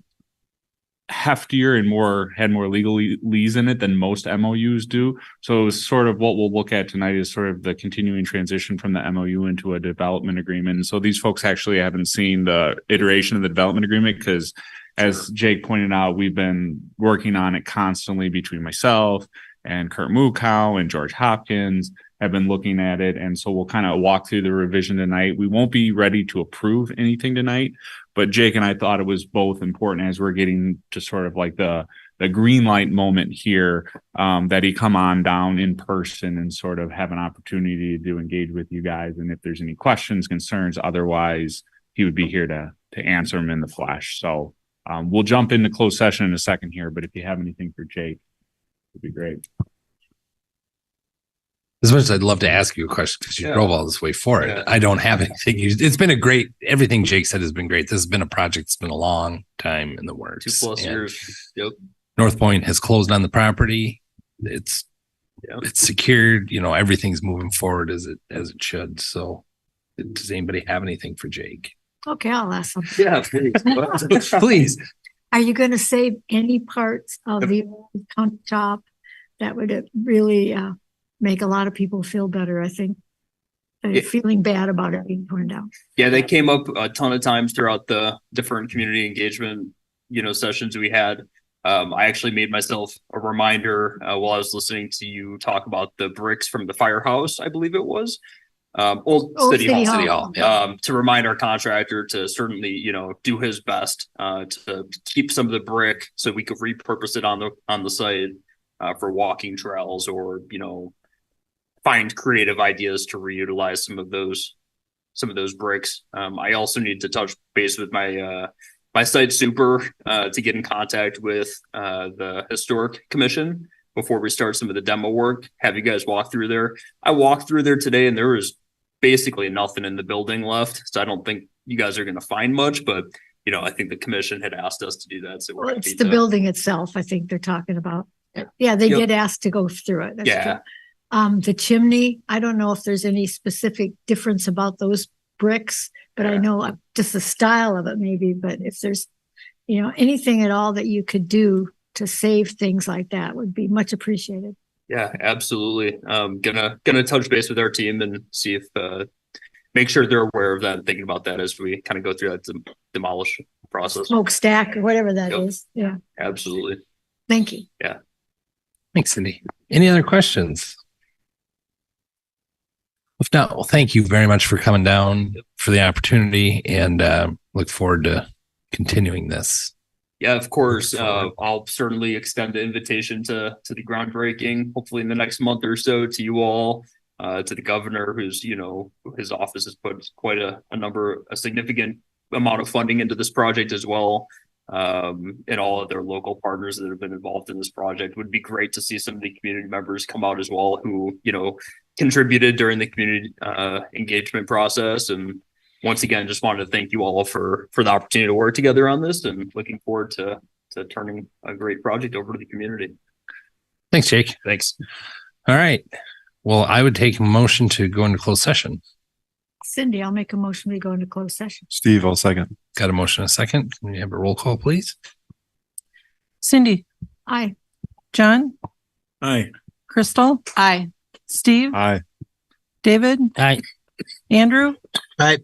heftier and had more legalese in it than most MOUs do. So it was sort of what we'll look at tonight is sort of the continuing transition from the MOU into a development agreement. And so these folks actually haven't seen the iteration of the development agreement because, as Jake pointed out, we've been working on it constantly between myself and Kurt Mukow and George Hopkins have been looking at it. And so we'll kind of walk through the revision tonight. We won't be ready to approve anything tonight, but Jake and I thought it was both important as we're getting to sort of like the green light moment here, that he come on down in person and sort of have an opportunity to engage with you guys. And if there's any questions, concerns, otherwise he would be here to answer them in the flesh. So we'll jump into closed session in a second here, but if you have anything for Jake, it'd be great. As much as I'd love to ask you a question because you drove all this way for it, I don't have anything. It's been everything Jake said has been great. This has been a project that's been a long time in the works. 2+ years. Yep. North Point has closed on the property. It's secured. Everything's moving forward as it should. So, does anybody have anything for Jake? Okay, I'll ask something. Yeah, please. Please. Are you going to save any parts of the old countertop that would really make a lot of people feel better? I think feeling bad about it being torn down. Yeah, they came up a ton of times throughout the different community engagement, sessions we had. I actually made myself a reminder while I was listening to you talk about the bricks from the firehouse, I believe it was. Old City Hall. To remind our contractor to certainly, do his best to keep some of the brick so we could repurpose it on the site for walking trails or, find creative ideas to reutilize some of those bricks. I also need to touch base with my site super to get in contact with the Historic Commission before we start some of the demo work. Have you guys walk through there? I walked through there today and there was basically nothing in the building left. So I don't think you guys are going to find much, but I think the commission had asked us to do that. So it's the building itself. I think they're talking about. Yeah, they did ask to go through it. That's true. The chimney, I don't know if there's any specific difference about those bricks, but I know just the style of it maybe, but if there's, anything at all that you could do to save things like that would be much appreciated. Yeah, absolutely. Gonna touch base with our team and see if make sure they're aware of that and thinking about that as we kind of go through that demolish process. Smokestack or whatever that is. Yeah. Absolutely. Thank you. Yeah. Thanks, Cindy. Any other questions? If not, well, thank you very much for coming down for the opportunity and look forward to continuing this. Yeah, of course. I'll certainly extend the invitation to the groundbreaking, hopefully in the next month or so, to you all, to the governor, who's, his office has put quite a significant amount of funding into this project as well. And all of their local partners that have been involved in this project. Would be great to see some of the community members come out as well who, contributed during the community engagement process. And once again, just wanted to thank you all for the opportunity to work together on this and looking forward to turning a great project over to the community. Thanks, Jake. Thanks. All right. Well, I would take a motion to go into closed session. Cindy, I'll make a motion to go into closed session. Steve, I'll second. Got a motion and a second. Can we have a roll call, please? Cindy. Aye. John. Aye. Crystal. Aye. Steve. Aye. David. Aye. Andrew. Aye.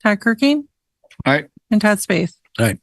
Todd Kirking. Aye. And Todd Spaeth. Aye.